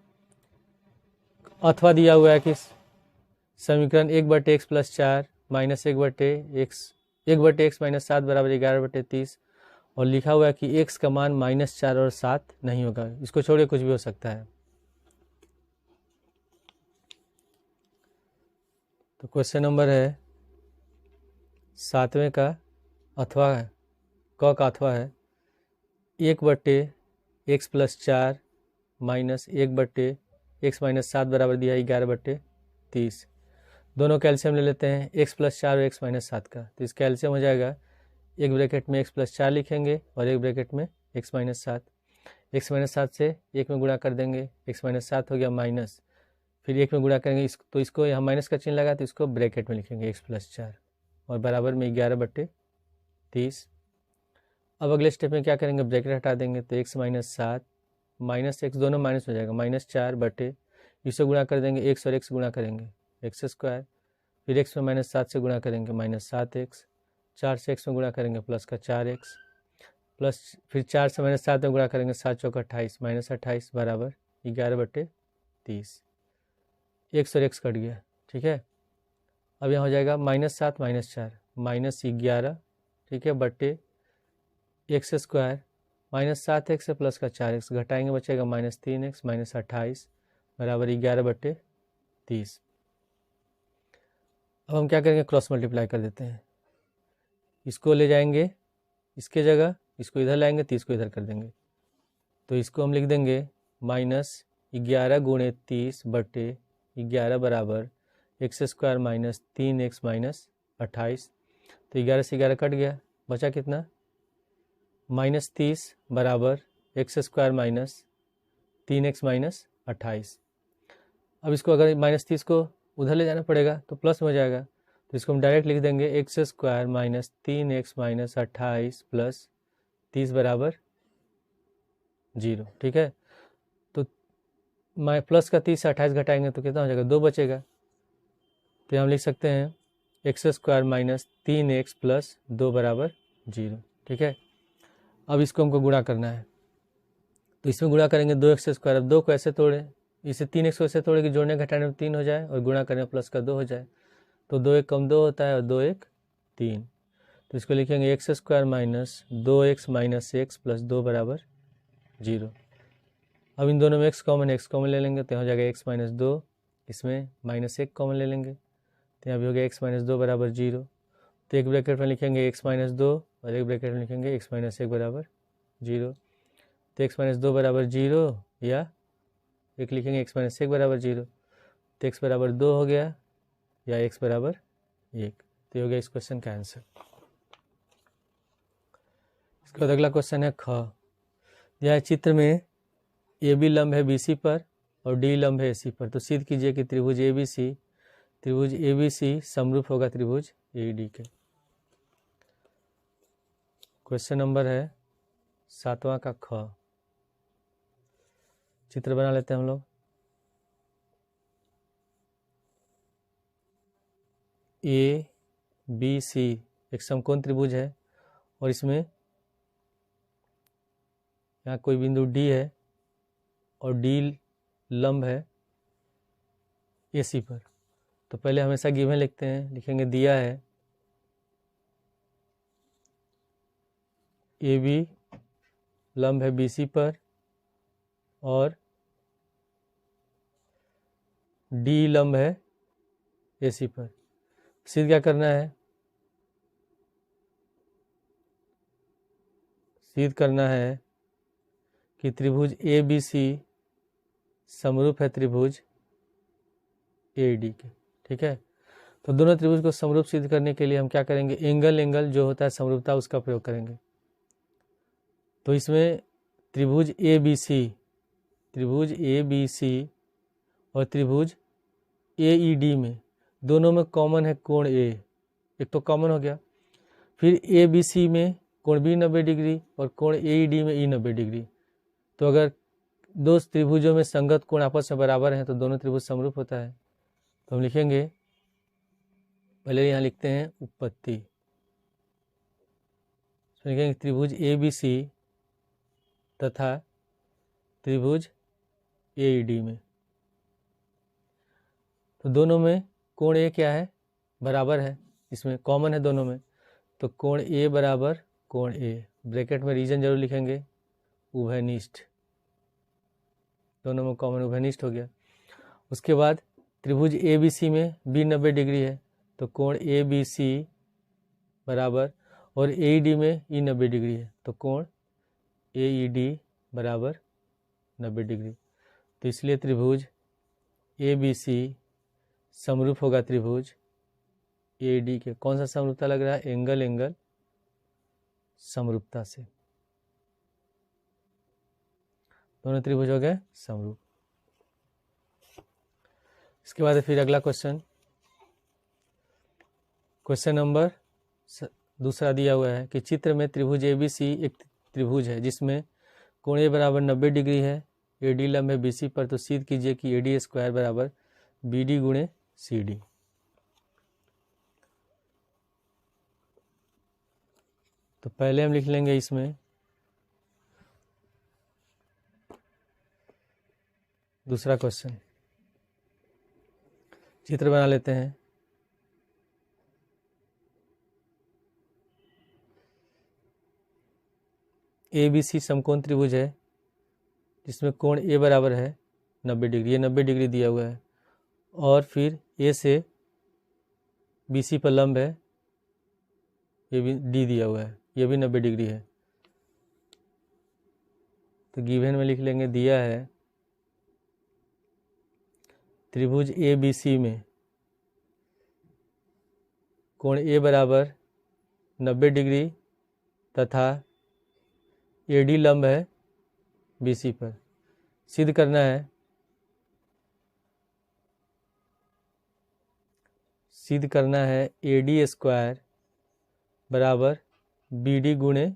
अथवा दिया हुआ है कि समीकरण 1/x plus 4 minus 1/x minus 7 बराबर 11/30 और लिखा हुआ है कि x का मान -4 और 7 नहीं होगा, इसको छोड़िए कुछ भी हो सकता है। तो क्वेश्चन नंबर है 7वें का अथवा है, क का अथवा है 1/x plus 4 minus 1/x minus 7 बराबर दिया है 11/30। दोनों कैल्शियम ले लेते हैं, x प्लस 4 और x माइनस 7 का, तो इसका कैल्शियम हो जाएगा, एक ब्रैकेट में x प्लस 4 लिखेंगे और एक ब्रैकेट में x माइनस 7। x माइनस 7 से 1 में गुणा कर देंगे, x माइनस 7 हो गया माइनस, फिर 1 में गुणा करेंगे तो इसको यहाँ माइनस का चिन्ह लगा तो इसको ब्रैकेट में लिखेंगे x प्लस 4 और बराबर में 11/30। अब अगले स्टेप में क्या करेंगे, ब्रैकेट हटा देंगे, तो x माइनस 7 माइनस x दोनों माइनस हो जाएगा, -4 बटे इससे गुणा कर देंगे x और x गुणा करेंगे एक्स स्क्वायर, फिर x में माइनस 7 से गुणा करेंगे -7x, 4 से x में गुणा करेंगे प्लस का 4x, प्लस फिर 4 से माइनस 7 में गुणा करेंगे 7 चौक 28 -28 बराबर 11/30। x और x कट गया। ठीक है, अब यहाँ हो जाएगा -7 -4 -11, ठीक है, बटे एक्स स्क्वायर -7x से प्लस का 4x घटाएंगे बचेगा -3x -28 बराबर 11/30। अब हम क्या करेंगे, क्रॉस मल्टीप्लाई कर देते हैं, इसको ले जाएंगे इसके जगह, इसको इधर लाएंगे 30 को इधर कर देंगे, तो इसको हम लिख देंगे -11 गुणे 30 बटे 11 बराबर x square minus 3x minus 28। तो 11 से 11 कट गया, बचा कितना, -30 बराबर x square minus 3x minus 28। अब इसको अगर -30 को उधर ले जाना पड़ेगा तो प्लस में हो जाएगा, तो इसको हम डायरेक्ट लिख देंगे x square minus 3x minus 28 plus 30 बराबर 0। ठीक है, तो प्लस का 30 से 28 घटाएंगे तो कितना हो जाएगा, 2 बचेगा, तो हम लिख सकते हैं x square minus 3x plus 2 बराबर 0। ठीक है, अब इसको हमको गुणा करना है, तो इसमें गुणा करेंगे 2x स्क्वायर, अब 2 को ऐसे तोड़े, इसे 3x को ऐसे तोड़े कि जोड़ने घटाने में 3 हो जाए और गुणा करने में प्लस का 2 हो जाए, तो 2 1 कम 2 होता है और 2 1 3, तो इसको लिखेंगे x square minus 2x minus x plus 2 बराबर 0। अब इन दोनों में x कॉमन ले लेंगे, तो हो जाएगा x माइनस 2, इसमें -1 कॉमन ले लेंगे, तो यहाँ भी हो गया x माइनस 2 बराबर 0। तो एक ब्रैकेट में लिखेंगे x माइनस 2 और एक ब्रैकेट में लिखेंगे x माइनस 1 बराबर 0। तो x माइनस 2 बराबर 0 या एक लिखेंगे x माइनस 1 बराबर 0, तो x बराबर 2 हो गया या x बराबर 1, तो ये हो गया इस क्वेश्चन का आंसर। इसके बाद अगला क्वेश्चन है ख, यह चित्र में ए बी लंब है BC पर और डी लंब है AC पर, तो सिद्ध कीजिए कि त्रिभुज ABC समरूप होगा त्रिभुज AD के। क्वेश्चन नंबर है 7वां का ख, चित्र बना लेते हैं हम लोग। ABC एक समकोण त्रिभुज है और इसमें यहाँ कोई बिंदु D है और D लंब है AC पर, तो पहले हमेशा गिवन लिखते हैं, लिखेंगे दिया है ए बी लंब है BC पर और D लंब है AC पर। सिद्ध क्या करना है? सिद्ध करना है कि त्रिभुज ABC समरूप है त्रिभुज AD के। ठीक है, तो दोनों त्रिभुज को समरूप सिद्ध करने के लिए हम क्या करेंगे? एंगल जो होता है समरूपता उसका प्रयोग करेंगे। तो इसमें त्रिभुज ABC और त्रिभुज AED में दोनों में कॉमन है कोण A, एक तो कॉमन हो गया। फिर ABC में कोण B 90 डिग्री और कोण AED में E 90 डिग्री। तो अगर दो त्रिभुजों में संगत कोण आपस में बराबर हैं तो दोनों त्रिभुज समरूप होता है। तो हम लिखेंगे, पहले यहाँ लिखते हैं उत्पत्ति, लिखेंगे त्रिभुज ABC तथा त्रिभुज AED में, तो दोनों में कोण A क्या है? बराबर है, इसमें कॉमन है दोनों में। तो कोण A बराबर कोण A, ब्रैकेट में रीजन जरूर लिखेंगे, उभयनिष्ठ, दोनों में कॉमन उभयनिष्ठ हो गया। उसके बाद त्रिभुज ABC में B 90 डिग्री है, तो कोण ABC बराबर, और AED में E 90 डिग्री है, तो कोण AED बराबर 90 डिग्री। तो इसलिए त्रिभुज ABC समरूप होगा त्रिभुज AD के। कौन सा समरूपता लग रहा है? एंगल समरूपता से। दोनों त्रिभुज हो गए समरूप। इसके बाद फिर अगला क्वेश्चन नंबर दूसरा दिया हुआ है कि चित्र में त्रिभुज ABC एक त्रिभुज है जिसमें कोण A बराबर 90 डिग्री है, AD लंब है BC पर। तो सिद्ध कीजिए कि AD स्क्वायर बराबर BD गुणे CD। तो पहले हम लिख लेंगे इसमें दूसरा क्वेश्चन, चित्र बना लेते हैं। ABC समकोण त्रिभुज है जिसमें कोण A बराबर है 90 डिग्री, ये 90 डिग्री दिया हुआ है, और फिर A से BC पर लंब है, ये भी D दिया हुआ है, ये भी 90 डिग्री है। तो गिवन में लिख लेंगे, दिया है त्रिभुज ABC में कोण A बराबर 90 डिग्री तथा AD लंब है BC पर। सिद्ध करना है, AD स्क्वायर बराबर BD गुणे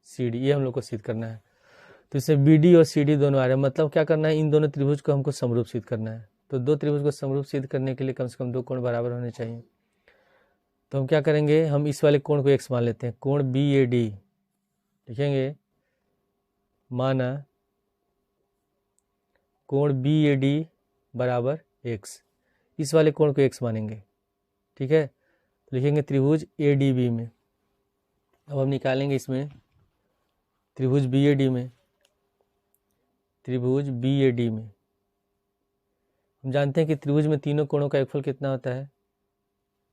CD, ये हम लोग को सिद्ध करना है। तो इसमें BD और CD दोनों आ रहे हैं, मतलब क्या करना है? इन दोनों त्रिभुज को हमको समरूप सिद्ध करना है। तो दो त्रिभुज को समरूप सिद्ध करने के लिए कम से कम दो कोण बराबर होने चाहिए। तो हम क्या करेंगे? हम इस वाले कोण को x मान लेते हैं, कोण BAD लिखेंगे, माना कोण BAD बराबर x, इस वाले कोण को x मानेंगे। ठीक है, तो लिखेंगे त्रिभुज ADB में। अब हम निकालेंगे इसमें त्रिभुज BAD में हम जानते हैं कि त्रिभुज में तीनों कोणों का योगफल कितना होता है?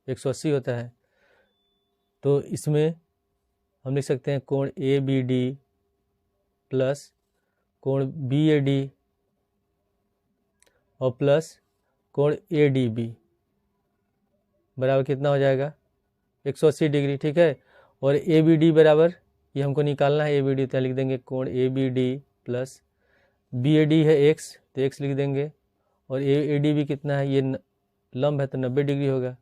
180 होता है। तो इसमें हम लिख सकते हैं कोण ABD प्लस कोण BAD और प्लस कोण ADB बराबर कितना हो जाएगा? 180 डिग्री। ठीक है, और ABD बराबर, ये हमको निकालना है ABD, तो लिख देंगे कोण ABD प्लस BAD है x, तो x लिख देंगे, और ADB कितना है? ये लंब है तो 90 डिग्री होगा,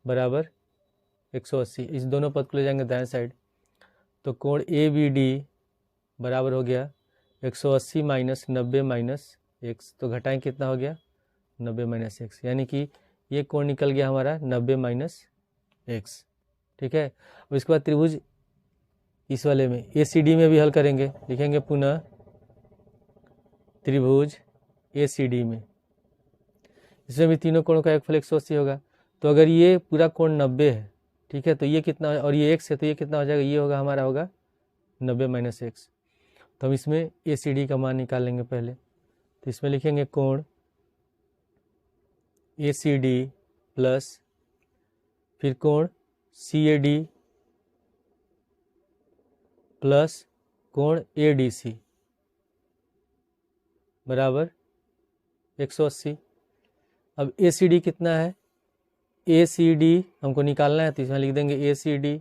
बराबर 180। इस दोनों पद को ले जाएंगे दाएं साइड, तो कोण ABD बराबर हो गया 180 माइनस 90 माइनस x, तो घटाएं कितना हो गया? 90 माइनस x, यानी कि ये कोण निकल गया हमारा 90 माइनस x। ठीक है, अब इसके बाद त्रिभुज इस वाले में ACD में भी हल करेंगे, लिखेंगे पुनः त्रिभुज ACD में, इसमें भी तीनों कोणों का योगफल 180 होगा। तो अगर ये पूरा कोण 90 है ठीक है। तो ये कितना और ये x है, तो ये कितना हो जाएगा, ये होगा हमारा होगा 90 माइनस एक्स। तो हम इसमें ACD का मान निकालेंगे पहले। तो इसमें लिखेंगे कोण ACD प्लस फिर कोण CAD प्लस कोण ADC बराबर 180। अब ACD कितना है, ACD हमको निकालना है, तो इसमें लिख देंगे ACD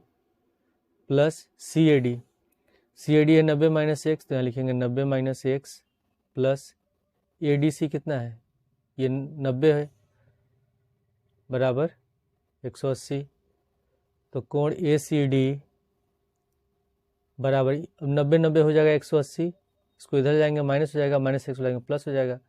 प्लस CAD। CAD है 90 माइनस एक्स, तो यहाँ लिखेंगे 90 माइनस एक्स प्लस ADC कितना है, ये 90 है बराबर 180। तो कोण ACD बराबर 90 हो जाएगा 180, इसको इधर जाएंगे माइनस हो जाएगा, माइनस एक्स हो जाएगा प्लस हो जाएगा।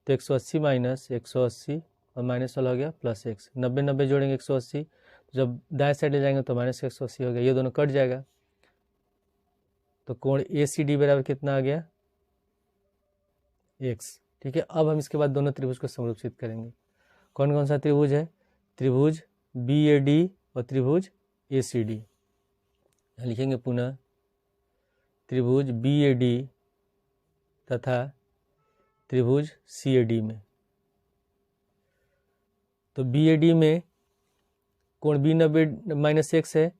तो 180 माइनस 180 और माइनस वाला हो गया प्लस एक्स, 90 जोड़ेंगे 180, तो जब दाएं साइड ले जाएंगे तो माइनस 180 हो गया, ये दोनों कट जाएगा। तो कोण ACD बराबर कितना आ गया, एक्स। ठीक है। अब हम इसके बाद दोनों त्रिभुज को समरूपसित करेंगे। कौन कौन सा त्रिभुज है, त्रिभुज BAD और त्रिभुज ACD। लिखेंगे पुनः त्रिभुज BAD तथा त्रिभुज CAD में। तो BAD में कोण B 90 माइनस एक्स है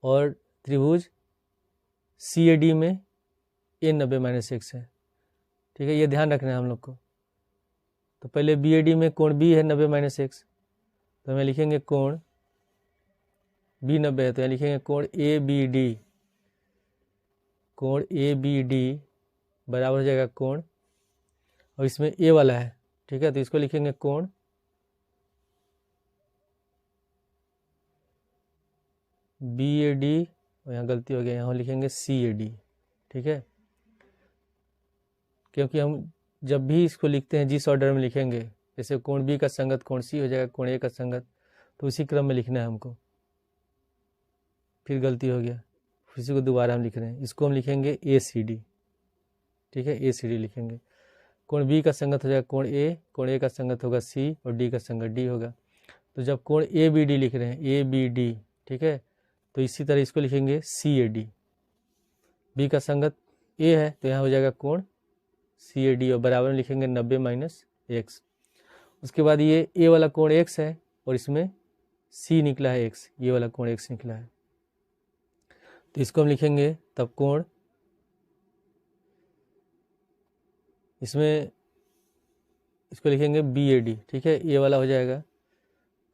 और त्रिभुज CAD में A 90 माइनस एक्स है। ठीक है, ये ध्यान रखना है हम लोग को। तो पहले BAD में कोण B है 90 माइनस एक्स, तो हमें लिखेंगे कोण B 90 है, तो यहाँ लिखेंगे कोण ABD, कोण ABD बराबर हो जाएगा कोण, और इसमें A वाला है, ठीक है, तो इसको लिखेंगे कोण BAD, और यहाँ गलती हो गई, यहाँ लिखेंगे CAD। ठीक है, क्योंकि हम जब भी इसको लिखते हैं जिस ऑर्डर में लिखेंगे, जैसे कोण B का संगत कोण C हो जाएगा, कोण A का संगत, तो उसी क्रम में लिखना है हमको। फिर गलती हो गया, इसी को दोबारा हम लिख रहे हैं, इसको हम लिखेंगे ACD। ठीक है, ACD लिखेंगे। कोण B का संगत हो जाएगा कोण A, कोण A का संगत होगा C और D का संगत D होगा। तो जब कोण ABD लिख रहे हैं ABD, ठीक है, तो इसी तरह इसको लिखेंगे CAD। B का संगत A है, तो यहाँ हो जाएगा कोण CAD और बराबर में लिखेंगे 90 माइनस एक्स। उसके बाद ये A वाला कोण x है और इसमें C निकला है x, ये वाला कोण x निकला है, तो इसको हम लिखेंगे तब कोण, इसमें इसको लिखेंगे BAD। ठीक है, ये वाला हो जाएगा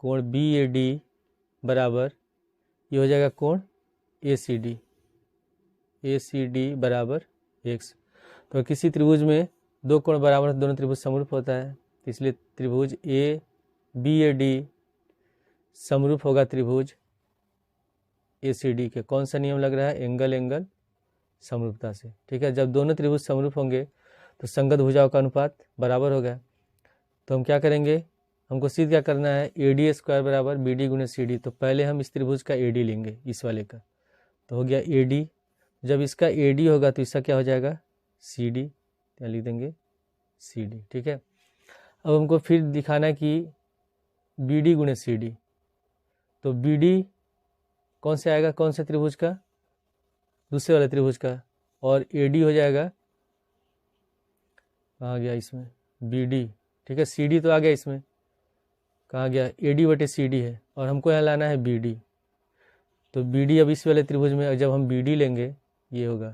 कोण BAD बराबर, ये हो जाएगा कोण ACD, ACD बराबर x। तो किसी त्रिभुज में दो कोण बराबर दोनों त्रिभुज समरूप होता है, तो इसलिए त्रिभुज ABAD समरूप होगा त्रिभुज ACD के। कौन सा नियम लग रहा है, एंगल एंगल समरूपता से। ठीक है, जब दोनों त्रिभुज समरूप होंगे तो संगत भुजाओं का अनुपात बराबर होगा। तो हम क्या करेंगे, हमको सिद्ध क्या करना है, AD स्क्वायर बराबर BD गुणे CD। तो पहले हम इस त्रिभुज का AD लेंगे, इस वाले का, तो हो गया AD। जब इसका AD होगा तो इसका क्या हो जाएगा CD, यहाँ लिख देंगे CD। ठीक है, अब हमको फिर दिखाना है कि BD गुणे CD, तो BD कौन से आएगा, कौन से त्रिभुज का, दूसरे वाले त्रिभुज का, और AD हो जाएगा, कहाँ गया इसमें BD। ठीक है, CD तो आ गया इसमें, कहाँ गया, AD बटे CD है, और हमको यहाँ लाना है BD। तो BD अब इस वाले त्रिभुज में जब हम BD लेंगे ये होगा,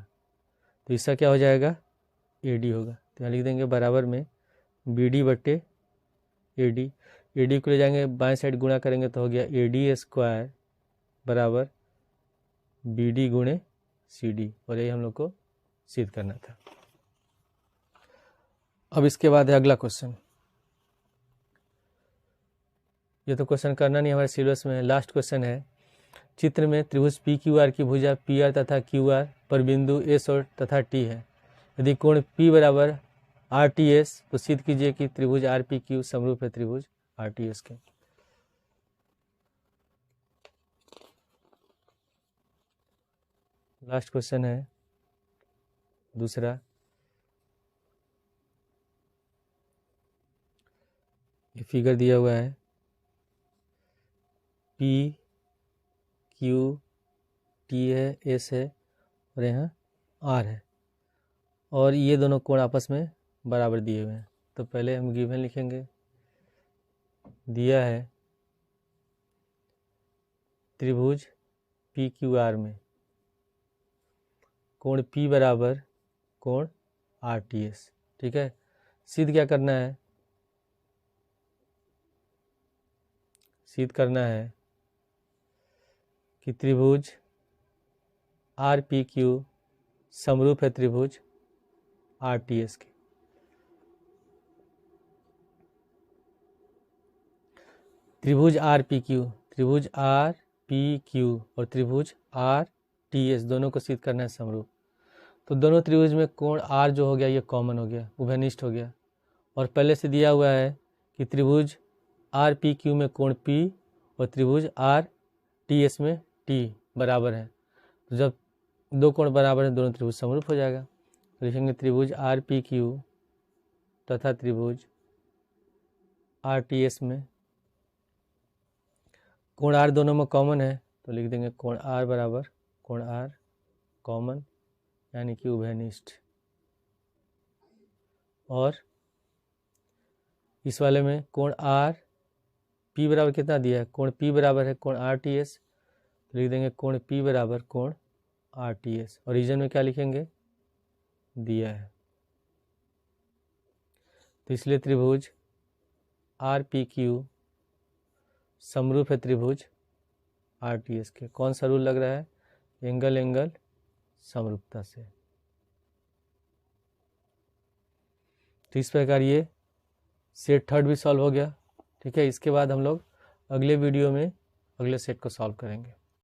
तो इसका क्या हो जाएगा AD होगा। तो यहाँ लिख देंगे बराबर में BD बटे AD, AD को ले जाएंगे बाएं साइड गुणा करेंगे तो हो गया AD स्क्वायर बराबर BD गुणे CD, और यही हम लोग को सिद्ध करना था। अब इसके बाद है अगला क्वेश्चन। ये तो क्वेश्चन करना नहीं, हमारे सिलेबस में लास्ट क्वेश्चन है। चित्र में त्रिभुज PQR की भुजा PR तथा QR पर बिंदु S और तथा T है। यदि कोण P बराबर RTS, तो सिद्ध कीजिए कि त्रिभुज RPQ समरूप है त्रिभुज RTS के। लास्ट क्वेश्चन है दूसरा। ये फिगर दिया हुआ है, क्यू, टी है, एस है और यहाँ आर है, और ये दोनों कोण आपस में बराबर दिए हुए हैं। तो पहले हम गिवन लिखेंगे, दिया है त्रिभुज पी क्यू आर में कोण P बराबर कोण RTS। ठीक है, सिद्ध क्या करना है, सिद्ध करना है कि त्रिभुज RPQ समरूप है त्रिभुज RTS के। त्रिभुज RPQ और त्रिभुज RTS दोनों को सिद्ध करना है समरूप। तो दोनों त्रिभुज में कोण R जो हो गया ये कॉमन हो गया, उभयनिष्ठ हो गया, और पहले से दिया हुआ है कि त्रिभुज RPQ में कोण P और त्रिभुज RTS में T बराबर है। तो जब दो कोण बराबर है दोनों त्रिभुज समरूप हो जाएगा। तो लिखेंगे त्रिभुज RPQ तथा त्रिभुज RTS में कोण R दोनों में कॉमन है, तो लिख देंगे कोण R बराबर कोण R कॉमन यानी कि उभयनिष्ठ। और इस वाले में कोण R P बराबर कितना दिया है, कोण P बराबर है कोण RTS, तो लिख देंगे कोण P बराबर कोण RTS। और रीजन में क्या लिखेंगे, दिया है। तो इसलिए त्रिभुज RPQ समरूप है त्रिभुज RTS के। कौन सा रूल लग रहा है, एंगल एंगल समरूपता से। तो इस प्रकार ये सेट थर्ड भी सॉल्व हो गया। ठीक है, इसके बाद हम लोग अगले वीडियो में अगले सेट को सॉल्व करेंगे।